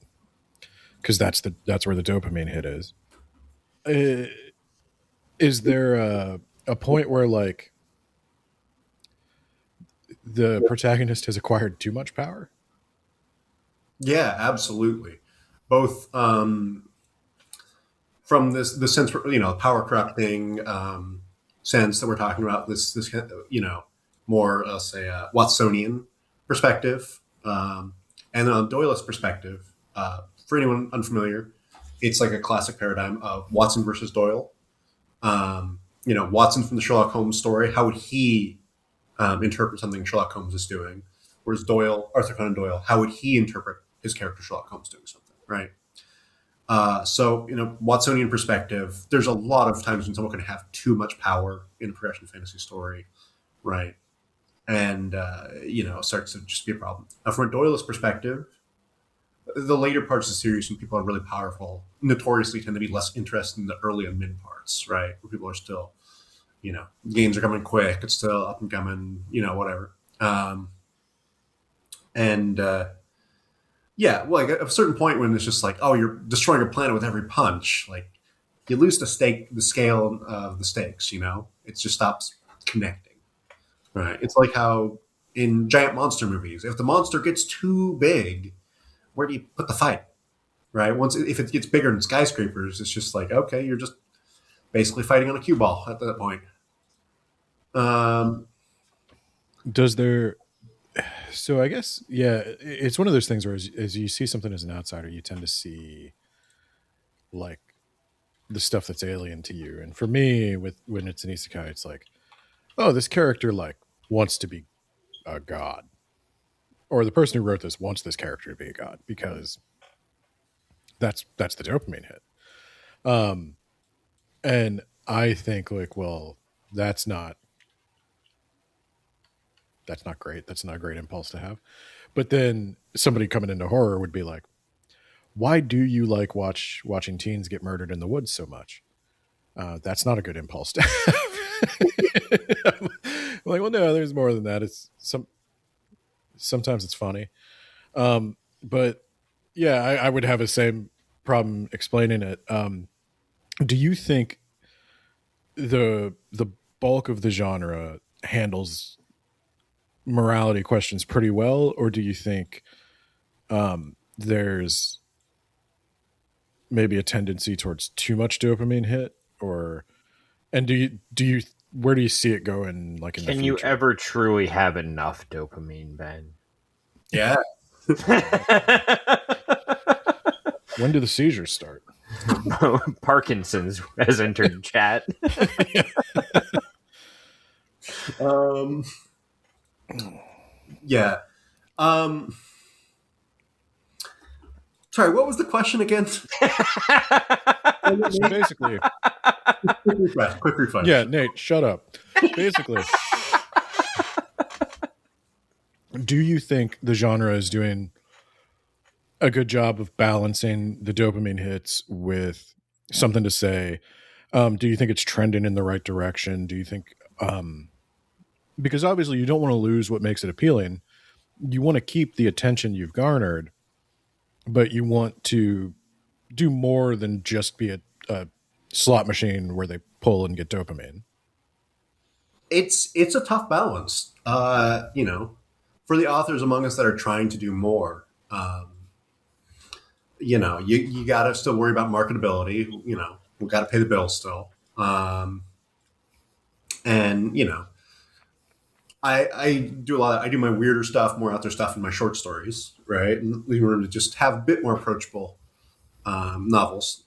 S1: because that's where the dopamine hit is. Is there a point where like the protagonist has acquired too much power?
S3: Yeah, absolutely. Both from the sense, power corrupting sense that we're talking about, this more say Watsonian perspective, and then on Doyle's perspective. For anyone unfamiliar, it's like a classic paradigm of Watson versus Doyle. Watson from the Sherlock Holmes story. How would he interpret something Sherlock Holmes is doing? Whereas Doyle, Arthur Conan Doyle, how would he interpret his character Sherlock Holmes doing something? Right. Watsonian perspective, there's a lot of times when someone can have too much power in a progression fantasy story, right? And, it starts to just be a problem. From a Doyle's perspective, the later parts of the series when people are really powerful notoriously tend to be less interested in the early and mid parts, right? Where people are still, games are coming quick, it's still up and coming, whatever. Yeah, well, like at a certain point when it's just like, oh, you're destroying a planet with every punch, like you lose the scale of the stakes. It just stops connecting. Right? It's like how in giant monster movies, if the monster gets too big, where do you put the fight? Right? If it gets bigger than skyscrapers, it's just like, okay, you're just basically fighting on a cue ball at that point.
S1: Does there? So I guess, yeah, it's one of those things where as you see something as an outsider, you tend to see like the stuff that's alien to you. And for me, when it's an isekai, it's like, oh, this character like wants to be a god, or the person who wrote this wants this character to be a god because that's the dopamine hit. And I think like, well, that's not great. That's not a great impulse to have. But then somebody coming into horror would be like, why do you like watching teens get murdered in the woods so much? That's not a good impulse to have. I'm like, well, no, there's more than that. It's sometimes it's funny. But yeah, I would have the same problem explaining it. Do you think the bulk of the genre handles morality questions pretty well, or do you think there's maybe a tendency towards too much dopamine hit, and do you where do you see it going, like in the
S2: Can
S1: future?
S2: you ever truly have enough dopamine, Ben?
S3: Yeah.
S1: When do the seizures start?
S2: Parkinson's has entered chat.
S3: Yeah. Sorry, what was the question again?
S1: So basically,
S3: Quick refresh.
S1: yeah, Nate, shut up. Basically, do you think the genre is doing a good job of balancing the dopamine hits with something to say? Do you think it's trending in the right direction? Do you think, because obviously you don't want to lose what makes it appealing. You want to keep the attention you've garnered, but you want to do more than just be a slot machine where they pull and get dopamine.
S3: It's a tough balance. For the authors among us that are trying to do more, you got to still worry about marketability. We've got to pay the bills still. And I do a lot. I do my weirder stuff, more out there stuff in my short stories, right? And leaving room to just have a bit more approachable novels.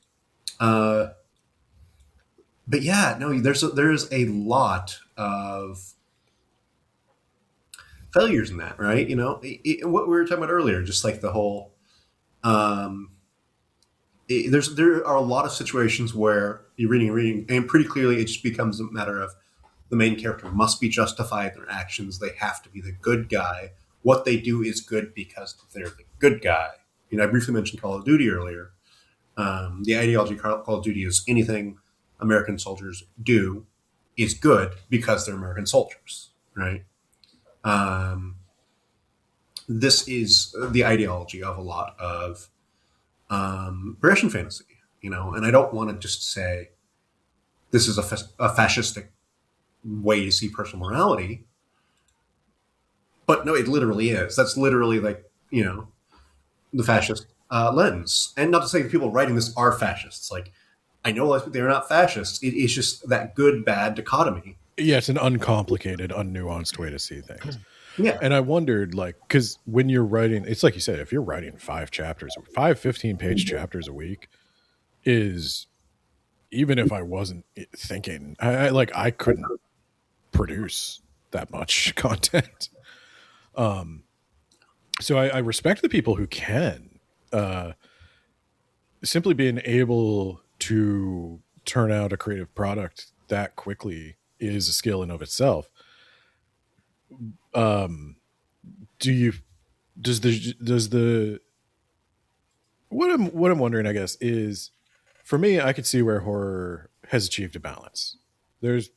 S3: But yeah, no, there's a lot of failures in that, right? What we were talking about earlier, just like the whole. There are a lot of situations where you're reading, and pretty clearly it just becomes a matter of the main character must be justified in their actions. They have to be the good guy. What they do is good because they're the good guy. I briefly mentioned Call of Duty earlier. The ideology of Call of Duty is anything American soldiers do is good because they're American soldiers, right? This is the ideology of a lot of progression fantasy, and I don't want to just say this is a fascistic way to see personal morality, but no, it literally is. That's literally like, the fascist lens. And not to say people writing this are fascists. Like, I know they're not fascists. It is just that good-bad dichotomy.
S1: Yeah, it's an uncomplicated, unnuanced way to see things.
S3: Yeah.
S1: And I wondered, like, because when you're writing, it's like you said, if you're writing 5 15-page chapters a week is, even if I wasn't thinking, I couldn't produce that much content. So I respect the people who can. Simply being able to turn out a creative product that quickly is a skill in of itself. Does the what I'm wondering, I guess, is, for me, I could see where horror has achieved a balance. There's,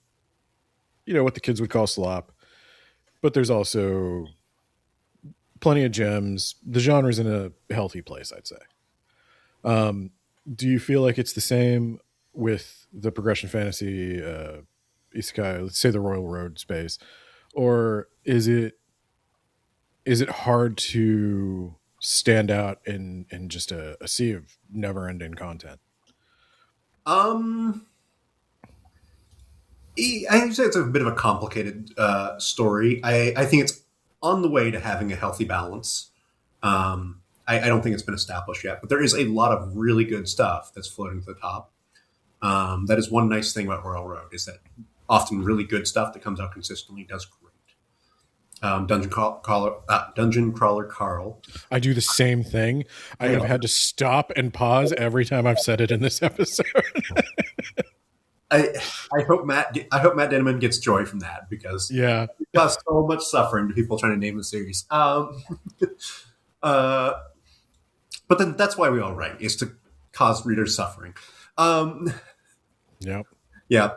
S1: what the kids would call slop, but there's also plenty of gems. The genre's in a healthy place, I'd say. Do you feel like it's the same with the progression fantasy, Isekai, let's say the Royal Road space, or is it hard to stand out in just a sea of never-ending content?
S3: I would say it's a bit of a complicated story. I think it's on the way to having a healthy balance. I don't think it's been established yet, but there is a lot of really good stuff that's floating to the top. That is one nice thing about Royal Road, is that often really good stuff that comes out consistently does great. Dungeon Crawler Carl.
S1: I do the same thing. I have had to stop and pause every time I've said it in this episode.
S3: I hope Matt Denman gets joy from that, because
S1: yeah,
S3: it caused so much suffering to people trying to name the series. But then that's why we all write, is to cause readers suffering.
S1: Yep.
S3: Yeah.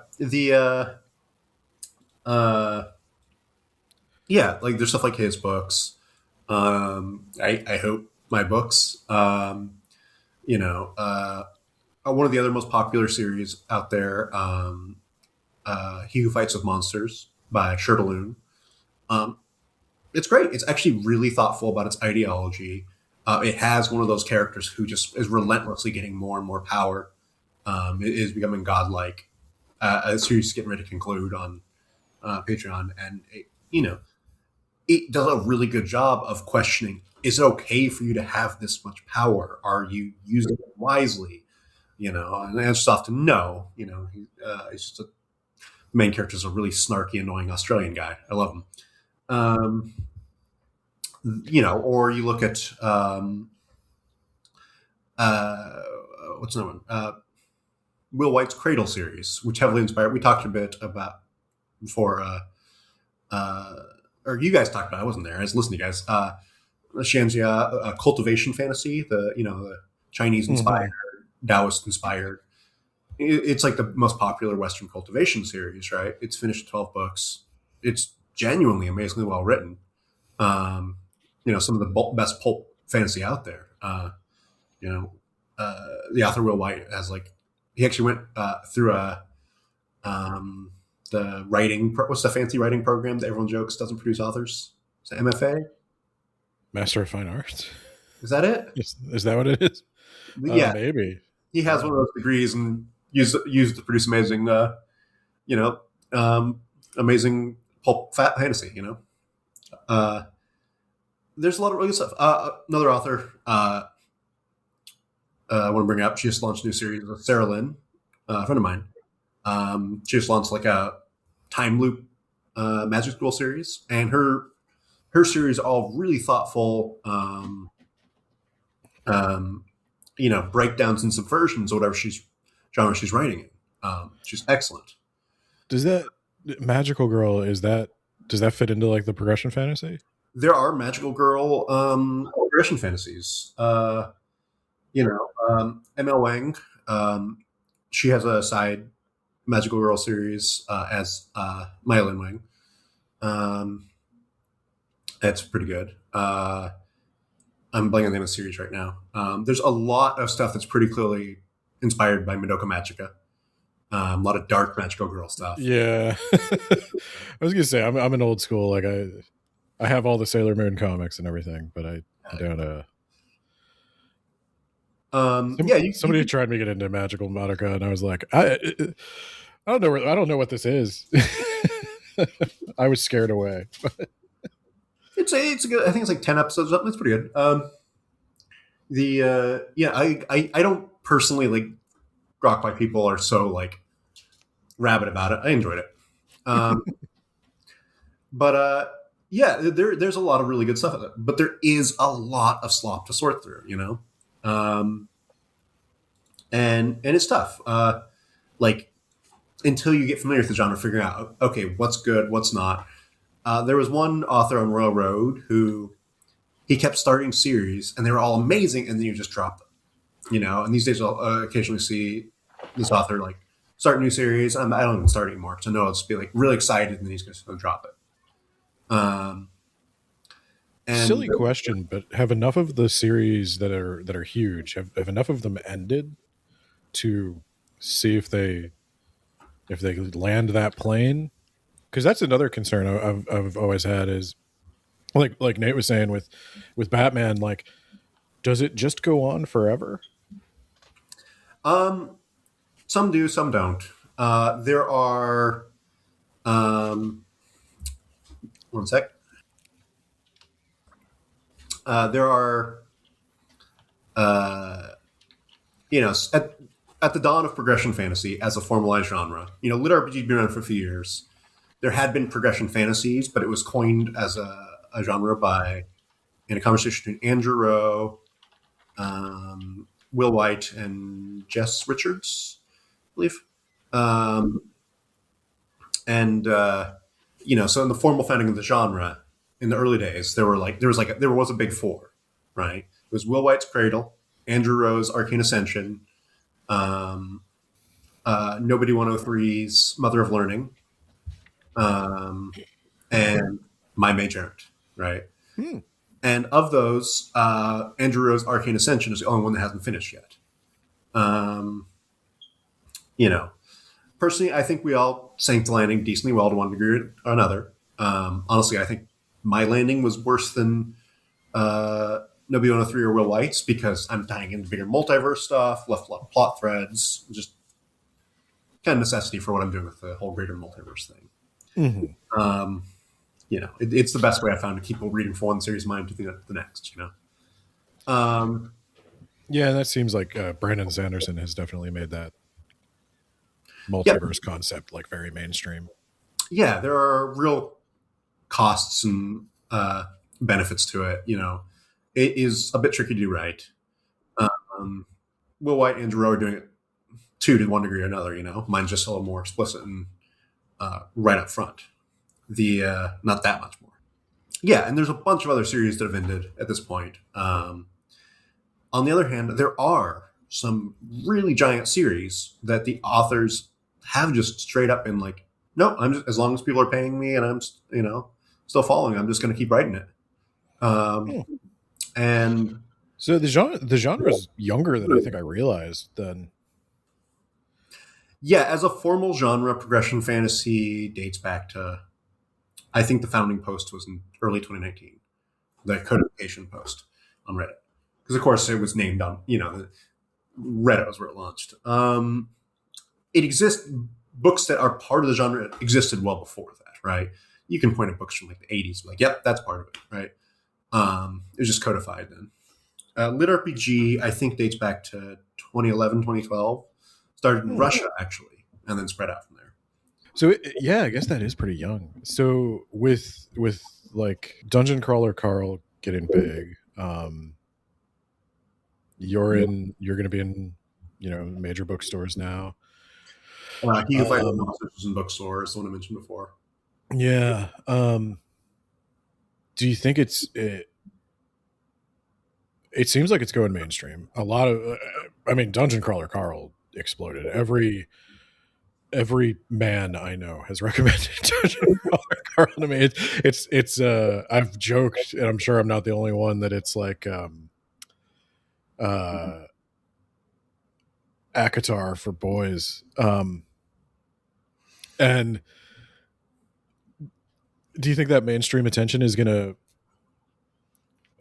S3: Like there's stuff like his books. I hope my books. One of the other most popular series out there, He Who Fights with Monsters by Shirtaloon. It's great. It's actually really thoughtful about its ideology. It has one of those characters who just is relentlessly getting more and more power. It is becoming godlike. a series is getting ready to conclude on Patreon, and it does a really good job of questioning: is it okay for you to have this much power? Are you using it wisely? And the answer's often no. It's just the main character is a really snarky, annoying Australian guy. I love him. Or you look at what's another one? Will White's Cradle series, which heavily inspired. We talked a bit about before, or you guys talked about. I wasn't there. I was listening to you guys. Shanxia, cultivation fantasy. The Chinese inspired, Taoist inspired. It's like the most popular Western cultivation series, right? It's finished 12 books. It's genuinely amazingly well written. Some of the best pulp fantasy out there. The author Will White has he actually went through the writing. What's the fancy writing program that everyone jokes doesn't produce authors? Is it MFA?
S1: Master of Fine Arts.
S3: Is that it?
S1: Is that what it is?
S3: Yeah,
S1: maybe.
S3: He has one of those degrees and used to produce amazing, amazing pulp fantasy. There's a lot of really good stuff. Another author I want to bring up. She just launched a new series. Sarah Lynn, a friend of mine. She just launched a time loop magic school series, and her series are all really thoughtful. Breakdowns and subversions or whatever genre she's writing in. She's excellent.
S1: Does that Magical Girl does that fit into the progression fantasy?
S3: There are Magical Girl progression fantasies. ML Wang, she has a side Magical Girl series as Myelin Wang. That's pretty good. I'm blanking on the name of the series right now. There's a lot of stuff that's pretty clearly inspired by Madoka Magica. A lot of dark Magical Girl stuff.
S1: Yeah. I was gonna say I'm an old school. I have all the Sailor Moon comics and everything, but I don't. Somebody tried me to get into Magical Madoka, and I was like, I don't know. I don't know what this is. I was scared away.
S3: It's a good. I think it's 10 episodes up. It's pretty good. I don't personally grok why people are so rabid about it. I enjoyed it. But there's a lot of really good stuff in it. But there is a lot of slop to sort through, and it's tough. Until you get familiar with the genre, figuring out what's good, what's not. There was one author on Royal Road who he kept starting series, and they were all amazing, and then you just drop them, And these days, I'll occasionally see this author start a new series. I don't even start anymore because I know I'll just be really excited, and then he's just going to drop it.
S1: Silly question, but have enough of the series that are huge have enough of them ended to see if they land that plane? Because that's another concern I've always had is like Nate was saying with Batman, does it just go on forever?
S3: Some do, some don't. There are one sec. There are at the dawn of progression fantasy as a formalized genre, LitRPG has been around for a few years. There had been progression fantasies, but it was coined as a genre in a conversation between Andrew Rowe, Will White, and Jess Richards, I believe. So in the formal founding of the genre, in the early days, there was a big four, right? It was Will White's Cradle, Andrew Rowe's Arcane Ascension, Nobody 103's Mother of Learning, and my mage.errant, right? And of those, Andrew Rowe's Arcane Ascension is the only one that hasn't finished yet. Personally, I think we all sank the landing decently well to one degree or another. Honestly, I think my landing was worse than Nobody 103 or Will White's because I'm tying into bigger multiverse stuff, left a lot of plot threads. Just kind of necessity for what I'm doing with the whole greater multiverse thing.
S1: Mm-hmm.
S3: It's the best way I found to keep reading from one series of mine to the next.
S1: Yeah, that seems like Brandon Sanderson has definitely made that
S3: Yeah,
S1: multiverse concept like very mainstream.
S3: yeah, there are real costs and benefits to it. It is a bit tricky to do right. Um, Will White and Giroux are doing it too, to one degree or another. Mine's just a little more explicit and right up front. The not that much more. Yeah, and there's a bunch of other series that have ended at this point. On the other hand, there are some really giant series that the authors have just straight up been like, no, I'm just, as long as people are paying me and I'm still following, I'm just going to keep writing it. And
S1: So the genre is younger than I think I realized. Then
S3: yeah, as a formal genre, progression fantasy dates back to, I think the founding post was in early 2019, the codification post on Reddit, because of course it was named on Reddit was where it launched. It exists. Books that are part of the genre existed well before that, right? You can point at books from like the 80s, like, yep, that's part of it, right? It was just codified then. LitRPG, I think, dates back to 2011, 2012. Started in Russia, actually, and then spread out from there.
S1: So yeah, I guess that is pretty young. So with like Dungeon Crawler Carl getting big, you're going to be in major bookstores now.
S3: You can find monsters in bookstores, the one I mentioned before.
S1: Yeah. Do you think it seems like it's going mainstream? A lot of, Dungeon Crawler Carl exploded. Every man I know has recommended Dungeon Crawler Carl to me. It's I've joked, and I'm sure I'm not the only one, that it's like ACOTAR for boys. And do you think that mainstream attention is going to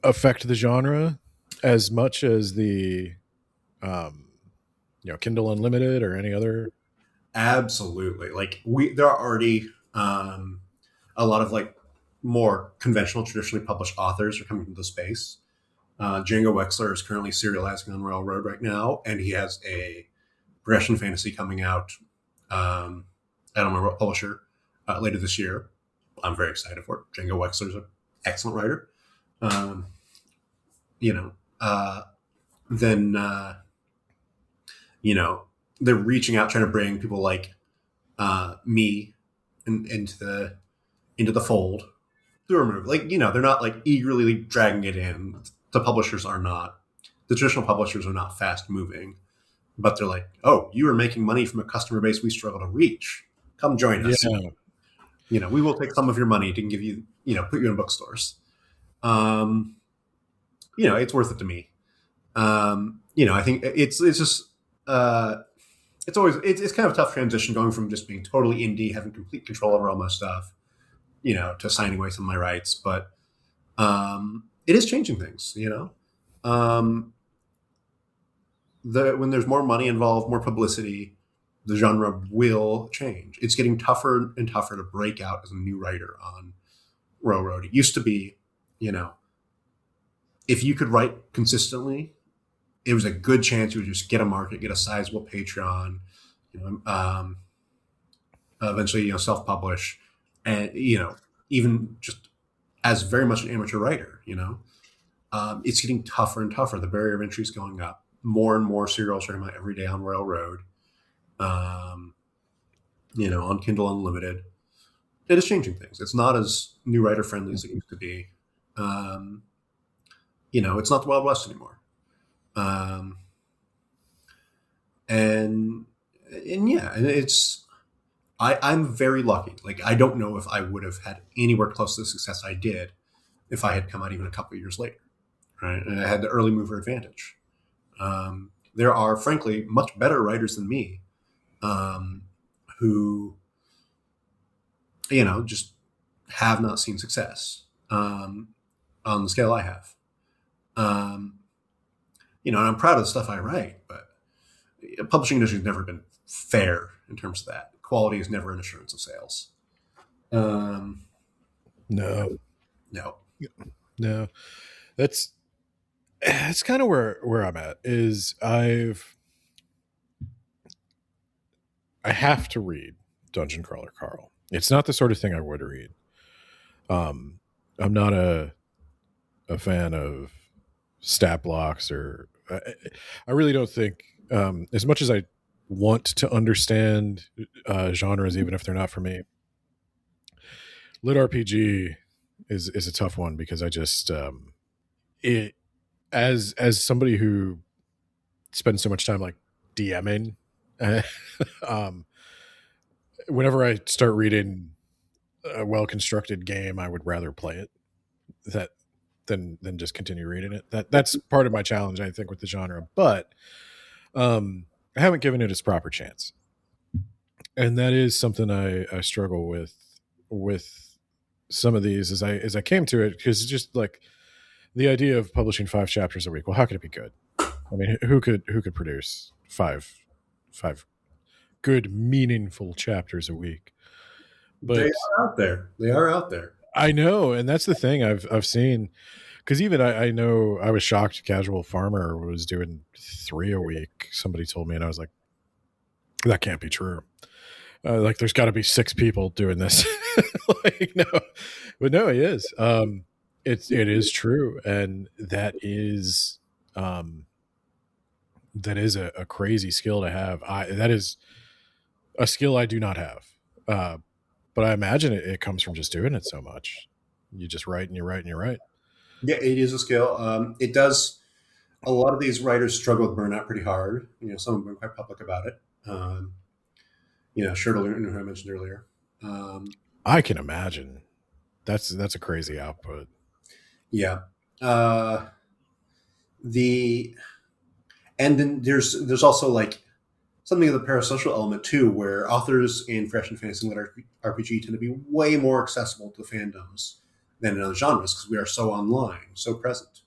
S1: affect the genre as much as the Kindle Unlimited or any other?
S3: Absolutely. Like there are already a lot of like more conventional, traditionally published authors are coming into the space. Django Wexler is currently serializing on Railroad right now, and he has a progression fantasy coming out. I don't remember what publisher later this year. I'm very excited for it. Django Wexler is an excellent writer. They're reaching out, trying to bring people like me into the fold through a move. Like, they're not like eagerly dragging it in. The publishers are not. The traditional publishers are not fast moving, but they're like, oh, you are making money from a customer base we struggle to reach. Come join us.
S1: Yeah.
S3: We will take some of your money to give you, put you in bookstores. It's worth it to me. I think it's just, it's kind of a tough transition going from just being totally indie, having complete control over all my stuff, to signing away some of my rights. But it is changing things, when there's more money involved, more publicity, the genre will change. It's getting tougher and tougher to break out as a new writer on Railroad. It used to be, if you could write consistently, it was a good chance you would just get a market, get a sizable Patreon, eventually, self-publish, and, even just as very much an amateur writer, it's getting tougher and tougher. The barrier of entry is going up. More and more serials are coming out every day on Railroad, on Kindle Unlimited. It is changing things. It's not as new writer friendly as it used to be. It's not the Wild West anymore. And it's, I'm very lucky. Like, I don't know if I would have had anywhere close to the success I did if I had come out even a couple of years later, right? And I had the early mover advantage. There are, frankly, much better writers than me, who, just have not seen success, on the scale I have. And I'm proud of the stuff I write, but publishing industry has never been fair in terms of that. Quality is never an assurance of sales.
S1: No,
S3: No.
S1: no, that's kind of where I'm at. Is I have to read Dungeon Crawler Carl. It's not the sort of thing I would read. I'm not a fan of stat blocks, or I really don't think, as much as I want to understand genres, even if they're not for me. LitRPG is a tough one, because I just it as somebody who spends so much time like DMing, um, whenever I start reading a well constructed game, I would rather play it that than just continue reading it. That's part of my challenge, I think, with the genre. But I haven't given it its proper chance, and that is something I struggle with some of these as I came to it, because it's just like the idea of publishing 5 chapters a week. Well, how could it be good? I mean, who could produce five good, meaningful chapters a week? But
S3: They are out there. They are out there.
S1: I know, and that's the thing I've seen. Because even I know, I was shocked Casual Farmer was doing 3 a week. Somebody told me, and I was like, that can't be true. Like, there's got to be 6 people doing this. Like, no, but no, it is. It is true, and that is a crazy skill to have. That is a skill I do not have. But I imagine it comes from just doing it so much. You just write and you write and you write.
S3: Yeah, it is a skill. It does. A lot of these writers struggle with burnout pretty hard. Some have been quite public about it. Shirtle, who I mentioned earlier.
S1: I can imagine. That's a crazy output.
S3: Yeah. And then there's also like something of the parasocial element too, where authors in fresh and fantasy and RPG tend to be way more accessible to the fandoms than in other genres, because we are so online, so present.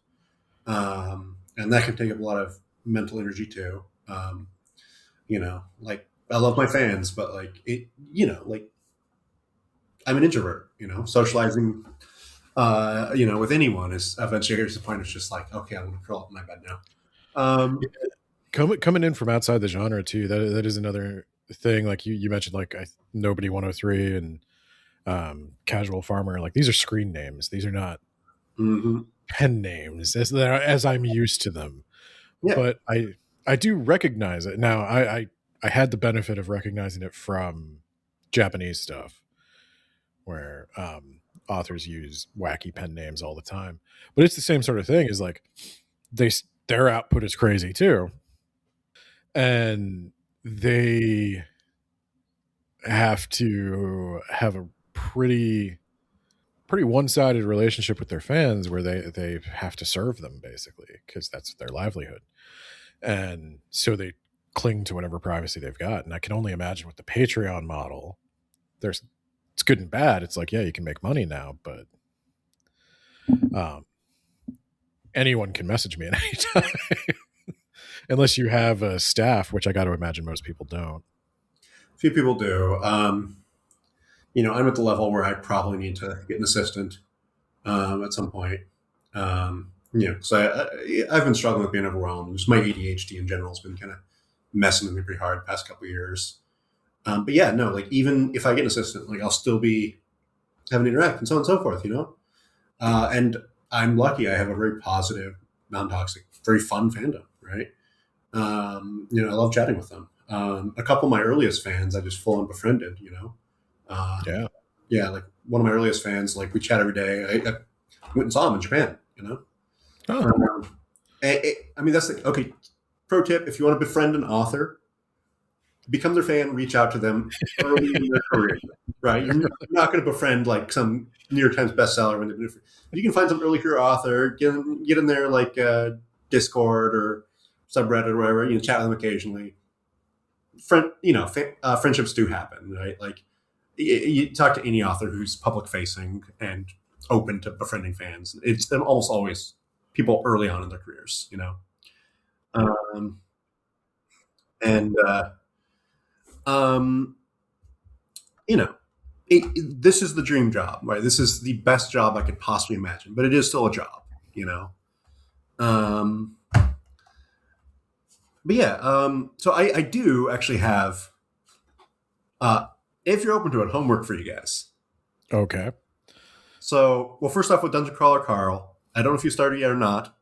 S3: And that can take up a lot of mental energy too. Like, I love my fans, but like I'm an introvert, socializing, with anyone is eventually here's the point. It's just like, okay, I'm going to curl up in my bed now.
S1: Coming in from outside the genre too, that is another thing. Like you mentioned, like Nobody 103 and Casual Farmer, like these are screen names. These are not pen names as I'm used to them. Yeah. But I do recognize it now. I had the benefit of recognizing it from Japanese stuff, where authors use wacky pen names all the time. But it's the same sort of thing. Is like their output is crazy too, and they have to have a pretty one-sided relationship with their fans, where they have to serve them basically, because that's their livelihood, and so they cling to whatever privacy they've got. And I can only imagine with the Patreon model, it's good and bad. It's like, yeah, you can make money now, but anyone can message me at any time. Unless you have a staff, which I got to imagine most people don't.
S3: A few people do. I'm at the level where I probably need to get an assistant at some point. Because I've been struggling with being overwhelmed. Just my ADHD in general has been kind of messing with me pretty hard the past couple of years. But yeah, no, like even if I get an assistant, like I'll still be having to interact and so on and so forth, and I'm lucky I have a very positive, non-toxic, very fun fandom, right? I love chatting with them. A couple of my earliest fans I just full on befriended, Yeah, like one of my earliest fans, like we chat every day. I went and saw him in Japan, Oh. That's okay. Pro tip: if you want to befriend an author, become their fan, reach out to them early in their career, right? You're not going to befriend like some New York Times bestseller when you can find some early career author, get in there like Discord or subreddit or whatever. Chat with them occasionally. Friendships do happen, right? Like you talk to any author who's public facing and open to befriending fans. It's almost always people early on in their careers, Um, this is the dream job, right? This is the best job I could possibly imagine, but it is still a job, Um, but yeah, so I do actually have, if you're open to it, homework for you guys.
S1: Okay.
S3: So, well, first off, with Dungeon Crawler Carl, I don't know if you started yet or not.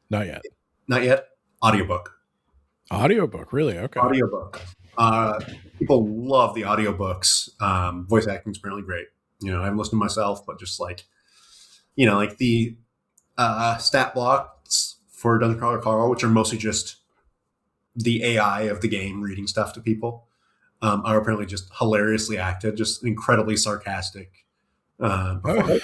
S1: Not yet.
S3: Not yet. Audiobook.
S1: Audiobook, really? Okay.
S3: Audiobook. People love the audiobooks. Voice acting is apparently great. I haven't listened to myself, but just like the stat blocks for Dungeon Crawler Carl, which are mostly just the AI of the game reading stuff to people, are apparently just hilariously acted, just incredibly sarcastic.
S1: Okay.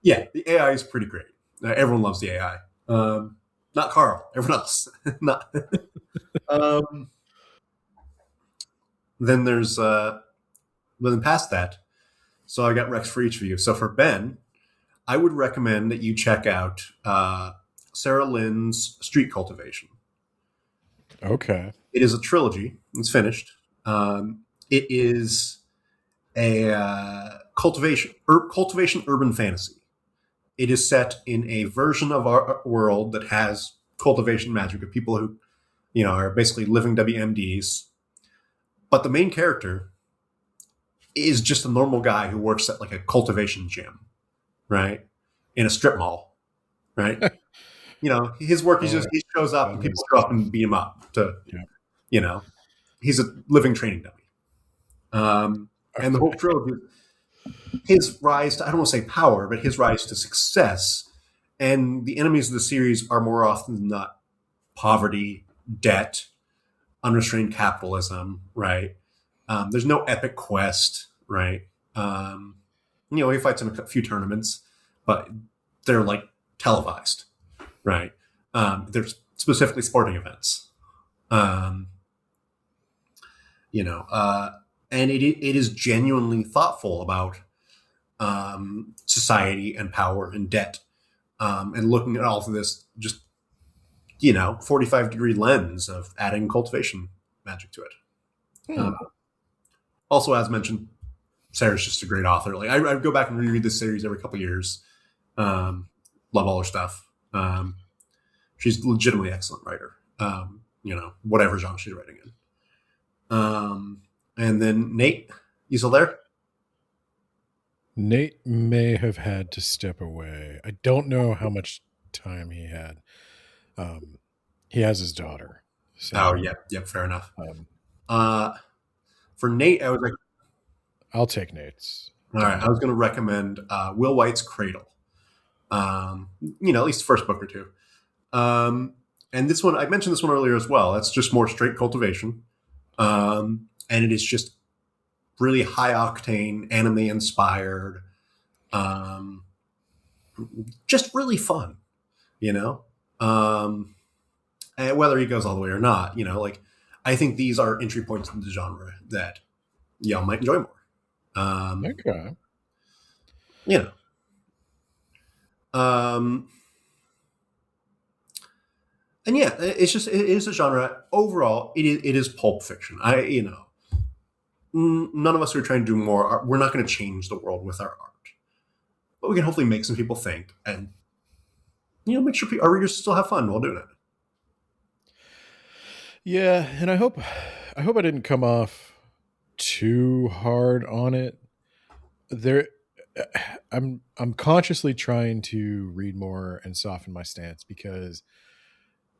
S3: Yeah, the AI is pretty great. Everyone loves the AI. Not Carl. Everyone else. Not. Then there's then past that. So I got Rex for each of you. So for Ben, I would recommend that you check out Sarah Lynn's Street Cultivation.
S1: Okay.
S3: It is a trilogy. It's finished. It is a cultivation urban fantasy. It is set in a version of our world that has cultivation magic of people who, are basically living WMDs. But the main character is just a normal guy who works at like a cultivation gym, right? In a strip mall, right? His work is just he shows up and people show up and beat him up to, he's a living training dummy. And the whole trilogy, his rise to, I don't want to say power, but his rise to success. And the enemies of the series are more often than not poverty, debt, unrestrained capitalism, right? There's no epic quest, right? He fights in a few tournaments, but they're like televised, right? They're specifically sporting events. And it is genuinely thoughtful about society and power and debt, and looking at all of this just 45-degree lens of adding cultivation magic to it. Also, as mentioned, Sarah's just a great author. Like I go back and reread this series every couple of years. Love all her stuff. She's a legitimately excellent writer. Whatever genre she's writing in. And then Nate, you still there?
S1: Nate may have had to step away. I don't know how much time he had. He has his daughter. So,
S3: oh, yep, fair enough. For Nate, I was like,
S1: I'll take Nate's.
S3: All right, I was going to recommend Will White's Cradle. At least the first book or two. And this one, I mentioned this one earlier as well. That's just more straight cultivation. And it is just really high octane, anime inspired, just really fun, and whether he goes all the way or not, I think these are entry points into the genre that y'all might enjoy more.
S1: Okay.
S3: And yeah, it is a genre. Overall, it is pulp fiction. None of us are trying to do more art. We're not going to change the world with our art, but we can hopefully make some people think and, make sure our readers still have fun while doing it.
S1: Yeah. And I hope I didn't come off too hard on it. I'm consciously trying to read more and soften my stance because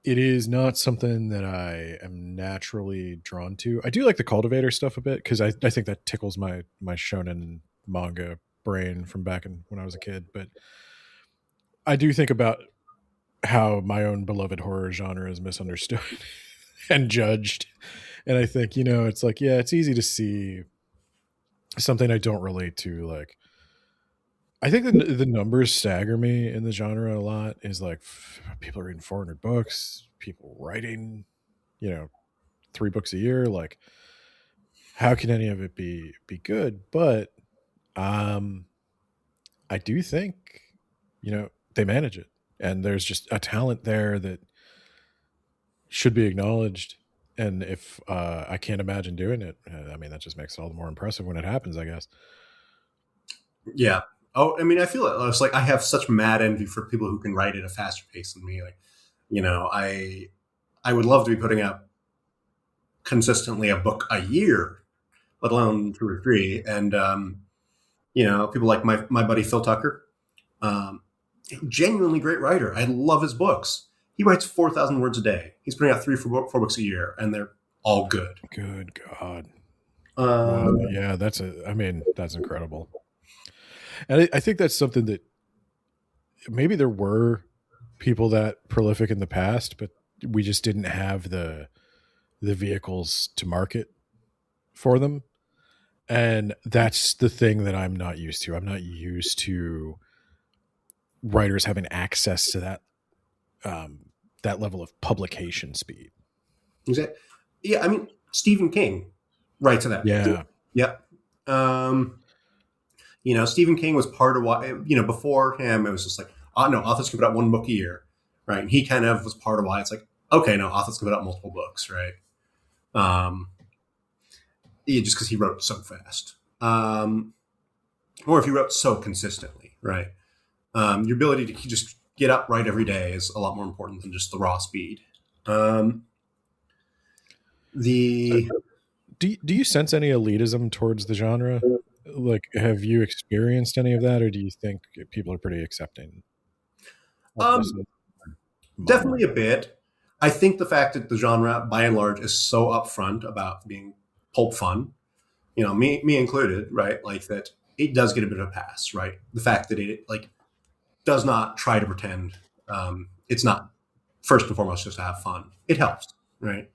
S1: it is not something that I am naturally drawn to. I do like the cultivator stuff a bit because I think that tickles my shonen manga brain from back when I was a kid. But I do think about how my own beloved horror genre is misunderstood and judged. And I think, it's like, yeah, it's easy to see something I don't relate to. Like, I think the numbers stagger me in the genre a lot. Is like people are reading 400 books, people writing, 3 books a year. Like, how can any of it be good? But I do think, they manage it, and there's just a talent there that should be acknowledged. And if I can't imagine doing it, I mean, that just makes it all the more impressive when it happens, I guess.
S3: Yeah. Oh, I mean, I feel it. It's like I have such mad envy for people who can write at a faster pace than me. Like, I would love to be putting out consistently a book a year, let alone 2 or 3. And people like my buddy Phil Tucker, genuinely great writer. I love his books. He writes 4,000 words a day. He's putting out 4 books a year, and they're all good.
S1: Good God.
S3: Um,
S1: Yeah, that's incredible. And I think that's something that maybe there were people that prolific in the past, but we just didn't have the vehicles to market for them. And that's the thing that I'm not used to. I'm not used to writers having access to that level of publication speed.
S3: Exactly. Yeah, I mean, Stephen King writes at that.
S1: Yeah.
S3: Yep. Stephen King was part of why, before him, it was just like, oh, no, authors can put out 1 book a year, right? And he kind of was part of why it's like, okay, no, authors can put out multiple books, right? Just because he wrote so fast. Or if he wrote so consistently, right? Your ability to just get up right every day is a lot more important than just the raw speed.
S1: Do you sense any elitism towards the genre? Like, have you experienced any of that, or do you think people are pretty accepting?
S3: Definitely a bit. I think the fact that the genre, by and large, is so upfront about being pulp fun, me included, right? Like that, it does get a bit of a pass, right? The fact that it does not try to pretend it's not first and foremost just to have fun. It helps, right?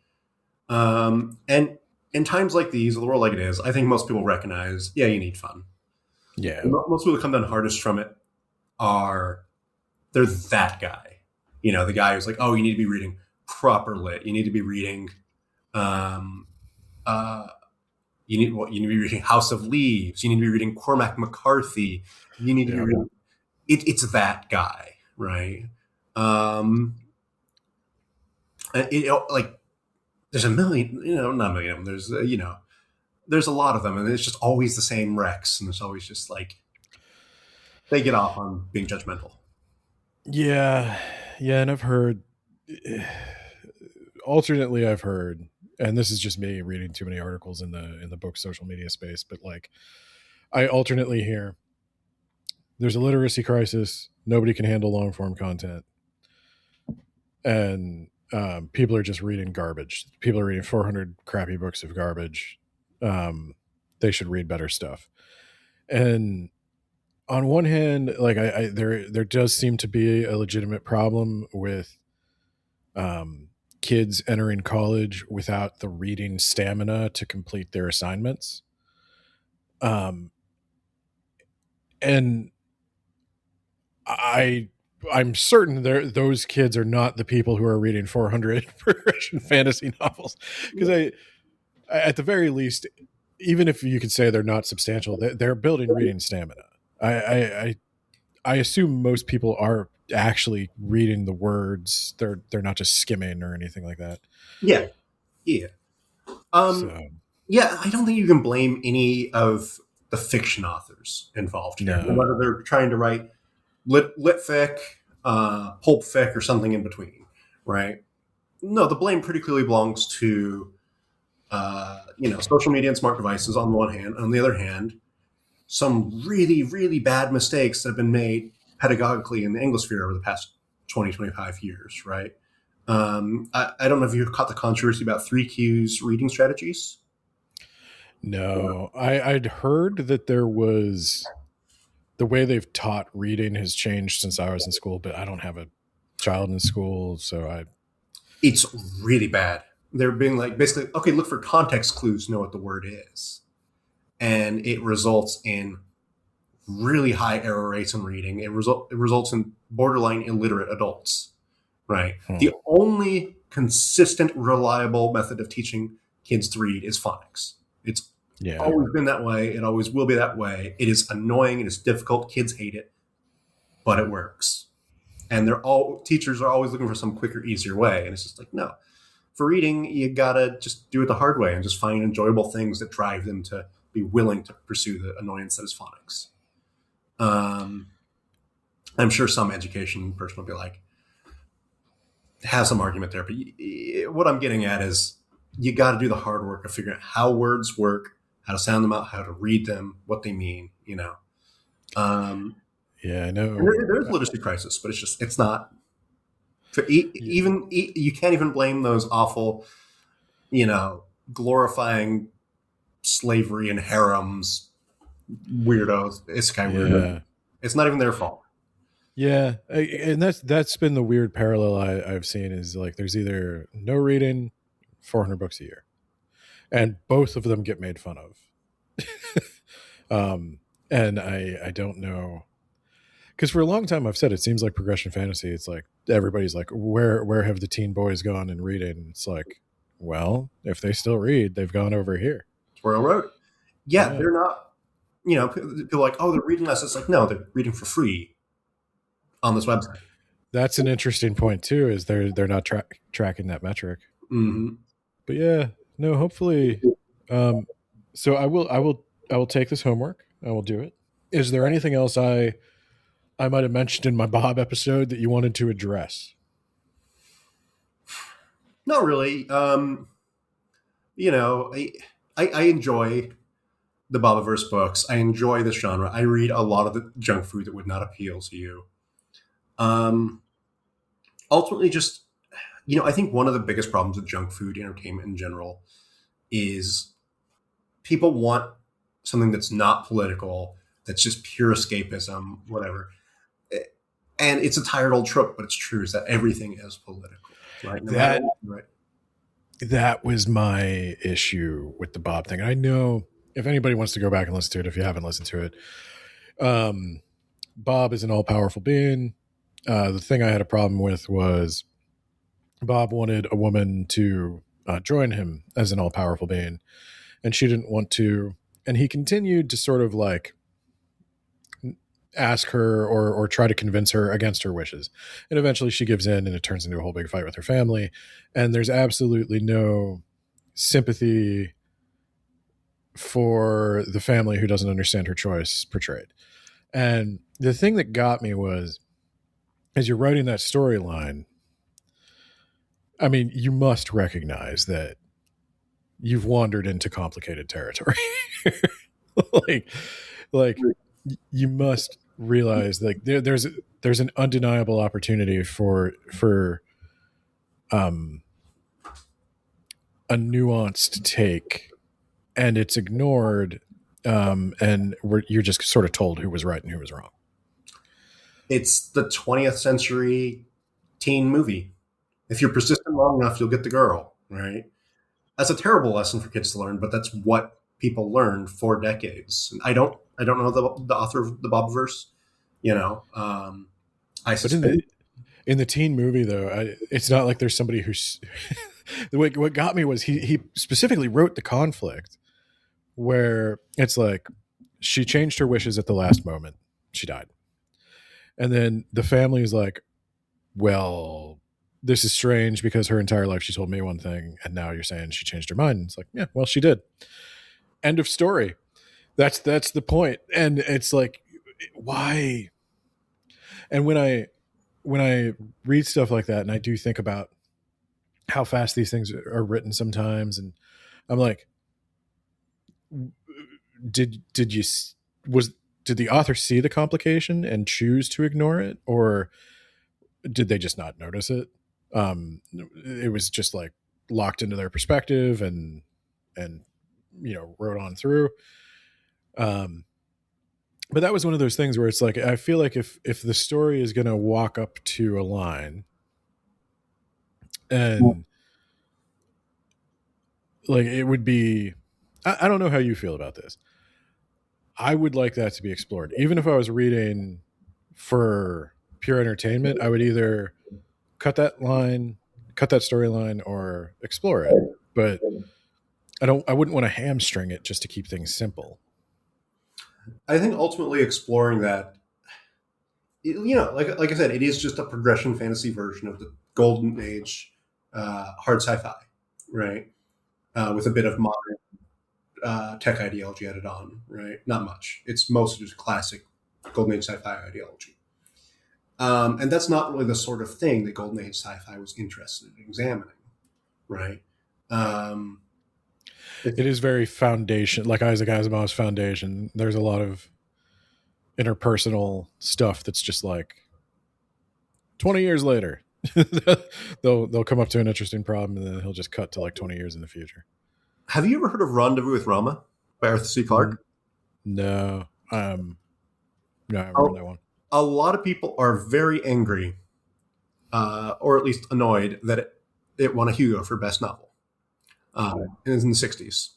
S3: And in times like these, the world like it is, I think most people recognize, yeah, you need fun.
S1: Yeah.
S3: And most people that come down hardest from it they're that guy. The guy who's like, oh, you need to be reading proper lit. You need to be reading, you need to be reading House of Leaves. You need to be reading Cormac McCarthy. You need to be reading. It's that guy, right? There's a million, not a million. There's there's a lot of them, and it's just always the same Rex, and it's always just like they get off on being judgmental.
S1: Yeah, and I've heard alternately, and this is just me reading too many articles in the book social media space, but like I alternately hear there's a literacy crisis, nobody can handle long form content, and people are just reading garbage. People are reading 400 crappy books of garbage. They should read better stuff. And on one hand, like there does seem to be a legitimate problem with kids entering college without the reading stamina to complete their assignments. And I'm certain those kids are not the people who are reading 400 progression fantasy novels, because I at the very least, even if you could say they're not substantial, they're building reading stamina. I assume most people are actually reading the words. They're not just skimming or anything like that.
S3: Yeah. I don't think you can blame any of the fiction authors involved here, whether they're trying to write lit fic, pulp fic, or something in between, right? No, the blame pretty clearly belongs to social media and smart devices on the one hand. On the other hand, some really, really bad mistakes that have been made pedagogically in the Anglosphere over the past 20, 25 years, right? I don't know if you've caught the controversy about 3Q's reading strategies.
S1: No, I'd heard that there was the way they've taught reading has changed since I was in school, but I don't have a child in school, so
S3: it's really bad. They're being like, basically, okay, look for context clues, know what the word is. And it results in really high error rates in reading. It results in borderline illiterate adults, right? The only consistent, reliable method of teaching kids to read is phonics. It's always been that way. It always will be that way. It is annoying. It is difficult. Kids hate it, but it works. And teachers are always looking for some quicker, easier way. And it's just like, no, for reading, you gotta just do it the hard way and just find enjoyable things that drive them to be willing to pursue the annoyance that is phonics. I'm sure some education person will be like, have some argument there, but what I'm getting at is you got to do the hard work of figuring out how words work, how to sound them out, how to read them, what they mean, you know.
S1: Yeah, I know.
S3: There's a literacy crisis, but it's not. You can't even blame those awful, you know, glorifying slavery and harems weirdos, Isekai weirdos. It's not even their fault.
S1: Yeah, and that's been the weird parallel I've seen is like there's either no reading, 400 books a year, and both of them get made fun of. And I don't know, because for a long time I've said it seems like progression fantasy. It's like everybody's like, where have the teen boys gone in reading? It's like, well, if they still read, they've gone over here.
S3: Royal Road. Yeah, they're not. You know, people are like, oh, they're reading less. It's like, no, they're reading for free on this website.
S1: That's an interesting point too. Is they're not tracking that metric.
S3: Mm-hmm.
S1: But yeah, no. Hopefully, so I will take this homework. I will do it. Is there anything else I might have mentioned in my Bob episode that you wanted to address?
S3: Not really. You know, I enjoy the Bobaverse books. I enjoy this genre. I read a lot of the junk food that would not appeal to you. Ultimately, just, you know, I think one of the biggest problems with junk food entertainment in general is people want something that's not political, that's just pure escapism, whatever. And it's a tired old trope, but it's true, is that everything is political. Right?
S1: That was my issue with the Bob thing. I know if anybody wants to go back and listen to it, if you haven't listened to it, Bob is an all-powerful being. The thing I had a problem with was Bob wanted a woman to join him as an all-powerful being, and she didn't want to. And he continued to sort of like ask her or try to convince her against her wishes. And eventually she gives in and it turns into a whole big fight with her family. And there's absolutely no sympathy for the family who doesn't understand her choice portrayed. And the thing that got me was, as you're writing that storyline, I mean, you must recognize that you've wandered into complicated territory. like you must realize like there's an undeniable opportunity for a nuanced take, and it's ignored, and you're just sort of told who was right and who was wrong.
S3: It's the 20th century teen movie. If you're persistent long enough, you'll get the girl, right? That's a terrible lesson for kids to learn, but that's what people learned for decades. And I don't know the author of the Bobaverse, you know. I suspect.
S1: But in the teen movie, though, it's not like there's somebody who's. What got me was he specifically wrote the conflict where it's like she changed her wishes at the last moment. She died. And then the family is like, well, this is strange because her entire life she told me one thing, and now you're saying she changed her mind. And it's like, yeah, well, she did. End of story. That's the point. And it's like, why? And when I read stuff like that, and I do think about how fast these things are written sometimes, and I'm like, did the author see the complication and choose to ignore it, or did they just not notice it? It was just like locked into their perspective and you know, wrote on through. But that was one of those things where it's like, I feel like if the story is going to walk up to a line and like, it would be, I don't know how you feel about this. I would like that to be explored. Even if I was reading for pure entertainment, I would either cut that storyline or explore it. But I wouldn't want to hamstring it just to keep things simple.
S3: I think ultimately exploring that, you know, like I said, it is just a progression fantasy version of the golden age hard sci-fi. right? With a bit of modern tech ideology added on, right? Not much. It's mostly just classic Golden Age sci-fi ideology. And that's not really the sort of thing that Golden Age sci-fi was interested in examining, right? Um,
S1: It is very foundation, like Isaac Asimov's Foundation. There's a lot of interpersonal stuff that's just like 20 years later. they'll come up to an interesting problem, and then he'll just cut to like 20 years in the future.
S3: have you ever heard of Rendezvous with Rama by Arthur C. Clarke?
S1: No, no, I haven't read that one.
S3: A lot of people are very angry, or at least annoyed, that it won a Hugo for Best Novel. And it's in the 60s.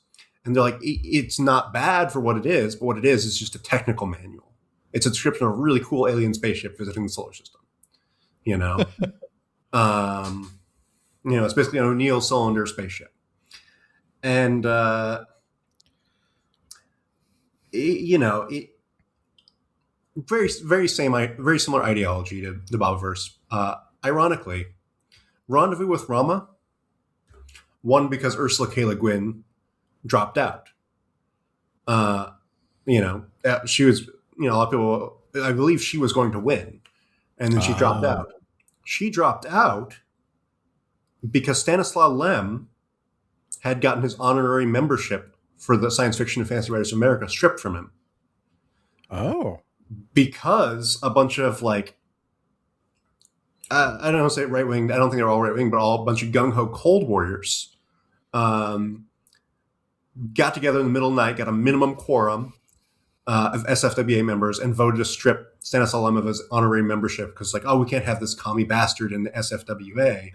S3: And they're like, it's not bad for what it is, but what it is just a technical manual. It's a description of a really cool alien spaceship visiting the solar system. You know? It's basically an O'Neill cylinder spaceship. And, very similar ideology to the Bobverse. Ironically, Rendezvous with Rama won because Ursula K. Le Guin dropped out. She was, a lot of people, I believe she was going to win, and then she dropped out. She dropped out because Stanislaw Lem had gotten his honorary membership for the Science Fiction and Fantasy Writers of America stripped from him.
S1: Oh.
S3: Because a bunch of I don't want to say right wing. I don't think they're all right wing, but a bunch of gung ho cold warriors got together in the middle of the night, got a minimum quorum of SFWA members, and voted to strip Stanislaw Lem of his honorary membership because, we can't have this commie bastard in the SFWA.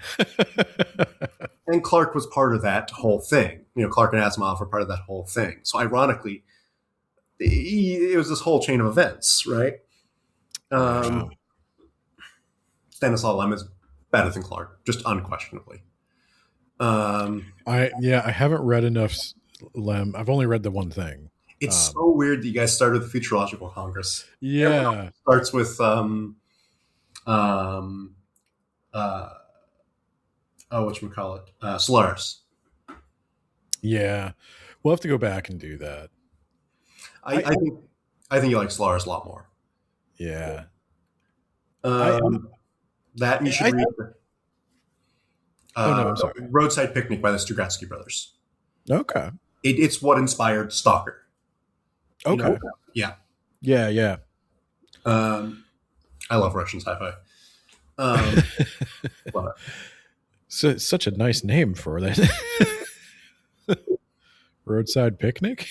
S3: And Clarke was part of that whole thing. Clarke and Asimov were part of that whole thing. So ironically, it was this whole chain of events, right? Stanislaw Lem is better than Clarke, just unquestionably.
S1: I haven't read enough Lem. I've only read the one thing.
S3: It's so weird that you guys started the Futurological Congress.
S1: Yeah,
S3: everyone starts with whatchamacallit, Solaris.
S1: Yeah, we'll have to go back and do that.
S3: I think you like Solaris a lot more.
S1: Yeah.
S3: That you should read.
S1: I'm sorry.
S3: Roadside Picnic by the Strugatsky brothers.
S1: Okay.
S3: It's what inspired Stalker.
S1: Okay.
S3: Yeah.
S1: Yeah.
S3: I love Russian sci-fi.
S1: So such a nice name for that. Roadside Picnic.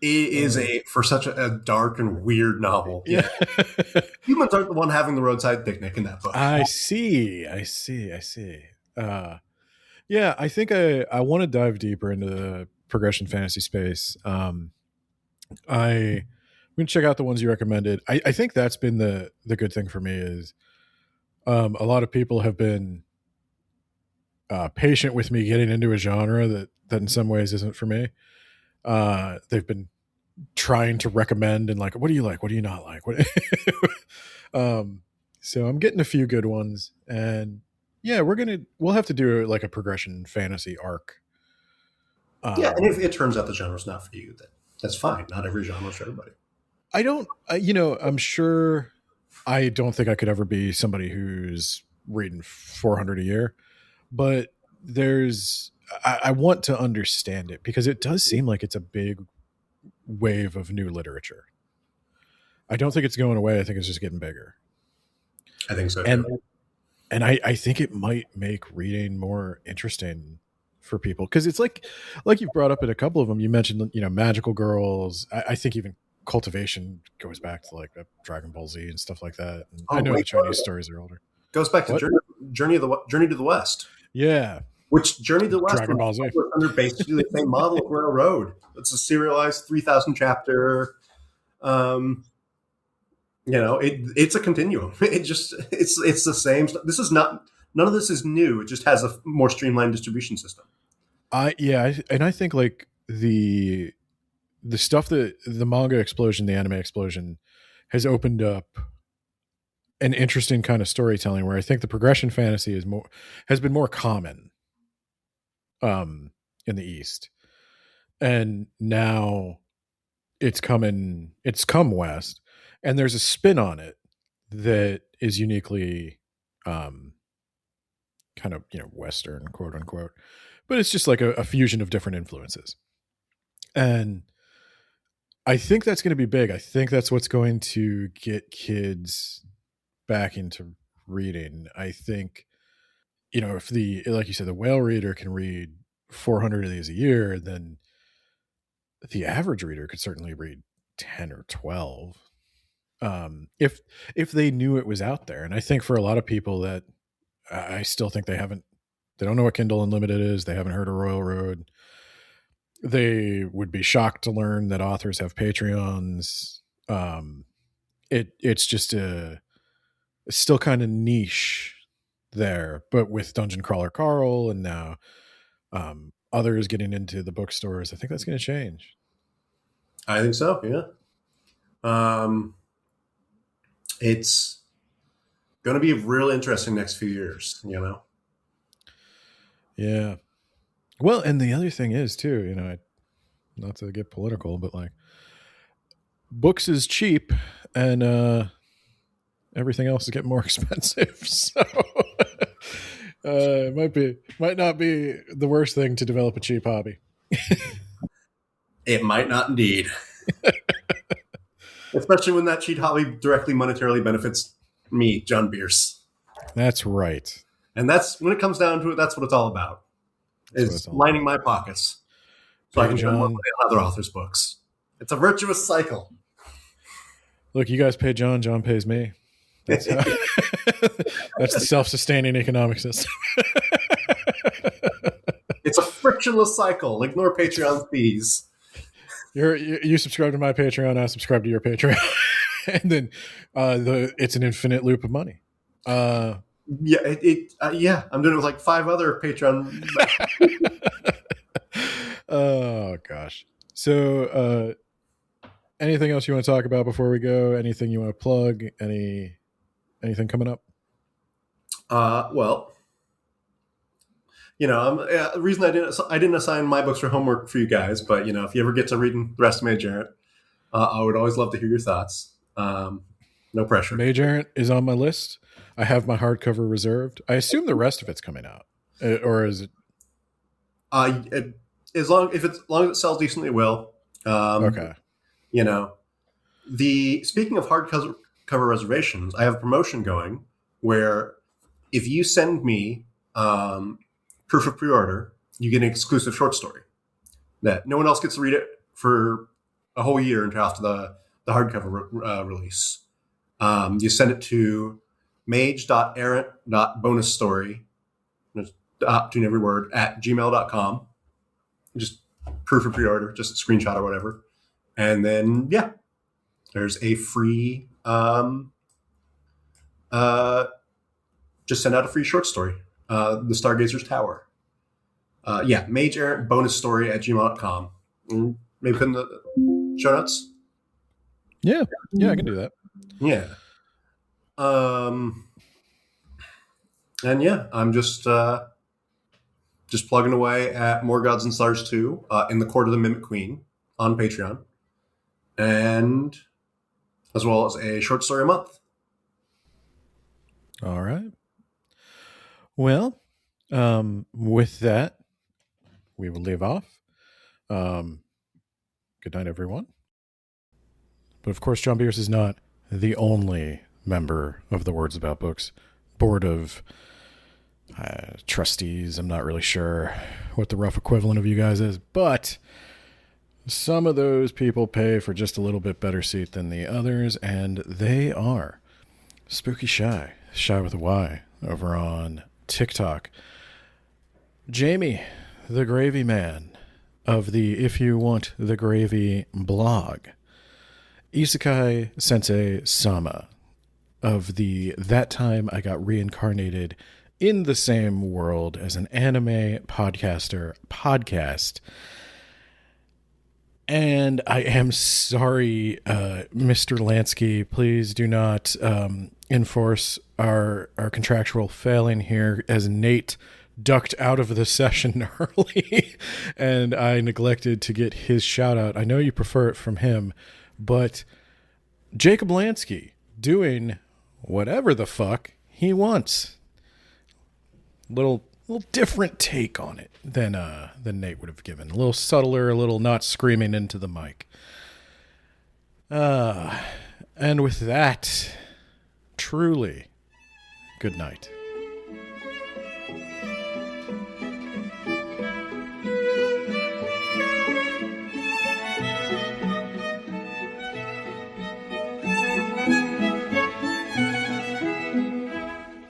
S3: It is for such a dark and weird novel.
S1: Yeah.
S3: Humans aren't the one having the roadside picnic in that book.
S1: I see. Yeah, I think I want to dive deeper into the progression fantasy space. I'm going to check out the ones you recommended. I think that's been the good thing for me is a lot of people have been patient with me getting into a genre that in some ways isn't for me. They've been trying to recommend and what do you like? What do you not like? So I'm getting a few good ones, and yeah, we'll have to do a progression fantasy arc.
S3: And if it turns out the genre's not for you, that's fine. Not every genre is for everybody.
S1: I'm sure I don't think I could ever be somebody who's reading 400 a year, but I want to understand it because it does seem like it's a big wave of new literature. I don't think it's going away. I think it's just getting bigger.
S3: I think so too.
S1: And I think it might make reading more interesting for people because it's like you've brought up in a couple of them. You mentioned magical girls. I think even cultivation goes back to Dragon Ball Z and stuff like that. And I know the Chinese stories are older.
S3: Goes back to Journey to the West.
S1: Yeah.
S3: Which Journey to the West
S1: Dragon Ball Z
S3: was under basically the same model of Royal Road. It's a serialized 3,000 chapter. It's a continuum. It's the same. This is none of this is new. It just has a more streamlined distribution system. I
S1: think the stuff that the manga explosion, the anime explosion has opened up an interesting kind of storytelling where I think the progression fantasy has been more common. in the East. And now it's come West, and there's a spin on it that is uniquely kind of, Western, quote unquote, but it's just like a fusion of different influences. And I think that's going to be big. I think that's what's going to get kids back into reading. I think, if like you said, the whale reader can read 400 of these a year, then the average reader could certainly read 10 or 12. If they knew it was out there. And I think for a lot of people that I still think they don't know what Kindle Unlimited is. They haven't heard of Royal Road. They would be shocked to learn that authors have Patreons. It's just it's still kind of niche there, but with Dungeon Crawler Carl and now others getting into the bookstores, I think that's going to change.
S3: I think so. Yeah. It's going to be real interesting next few years,
S1: Yeah. Well, and the other thing is too, not to get political, but like books is cheap and everything else is getting more expensive. So it might not be the worst thing to develop a cheap hobby.
S3: It might not indeed. Especially when that cheap hobby directly monetarily benefits me, John Bierce.
S1: That's right.
S3: And that's when it comes down to it, that's what it's all about. Is lining my pockets so I can spend more money on other authors' books. It's a virtuous cycle.
S1: Look, you guys pay John, John pays me. That's the self-sustaining economic system.
S3: It's a frictionless cycle. Ignore Patreon fees.
S1: You subscribe to my Patreon, I subscribe to your Patreon, and then it's an infinite loop of money.
S3: Yeah, I'm doing it with like 5 other Patreon.
S1: Oh gosh. So, anything else you want to talk about before we go? Anything you want to plug? Anything coming up?
S3: Well, the reason I didn't assign my books for homework for you guys, but if you ever get to reading the rest of mage.errant, I would always love to hear your thoughts. No pressure.
S1: Mage.errant is on my list. I have my hardcover reserved. I assume the rest of it's coming out, or is it?
S3: As long as it sells decently, it will.
S1: Okay.
S3: Speaking of hardcover reservations, I have a promotion going where if you send me proof of pre-order, you get an exclusive short story that no one else gets to read it for a whole year until after the hardcover release. You send it to mage.errant.bonus.story, between every word, at gmail.com. Just proof of pre-order, just a screenshot or whatever. And then, there's a free, just send out a free short story. The Stargazer's Tower. mage.errant.bonus.story at gmail.com. Maybe put in the show notes?
S1: Yeah, I can do that.
S3: Yeah. And I'm just plugging away at More Gods and Stars 2 in the Court of the Mimic Queen on Patreon, and as well as a short story a month.
S1: All right. Well, with that, we will leave off. Good night, everyone. But of course, John Bierce is not the only member of the Words About Books board of trustees. I'm not really sure what the rough equivalent of you guys is, but some of those people pay for just a little bit better seat than the others, and they are Spooky Shy with a Y, over on TikTok. Jamie, the Gravy Man of the If You Want the Gravy blog. Isekai Sensei Sama of the That Time I Got Reincarnated in the Same World as an Anime Podcaster podcast. And I am sorry, Mr. Lansky, please do not enforce our contractual failing here, as Nate ducked out of the session early, and I neglected to get his shout out. I know you prefer it from him, but Jacob Lansky doing whatever the fuck he wants. Little different take on it than Nate would have given. A little subtler, a little not screaming into the mic. And with that, truly, good night.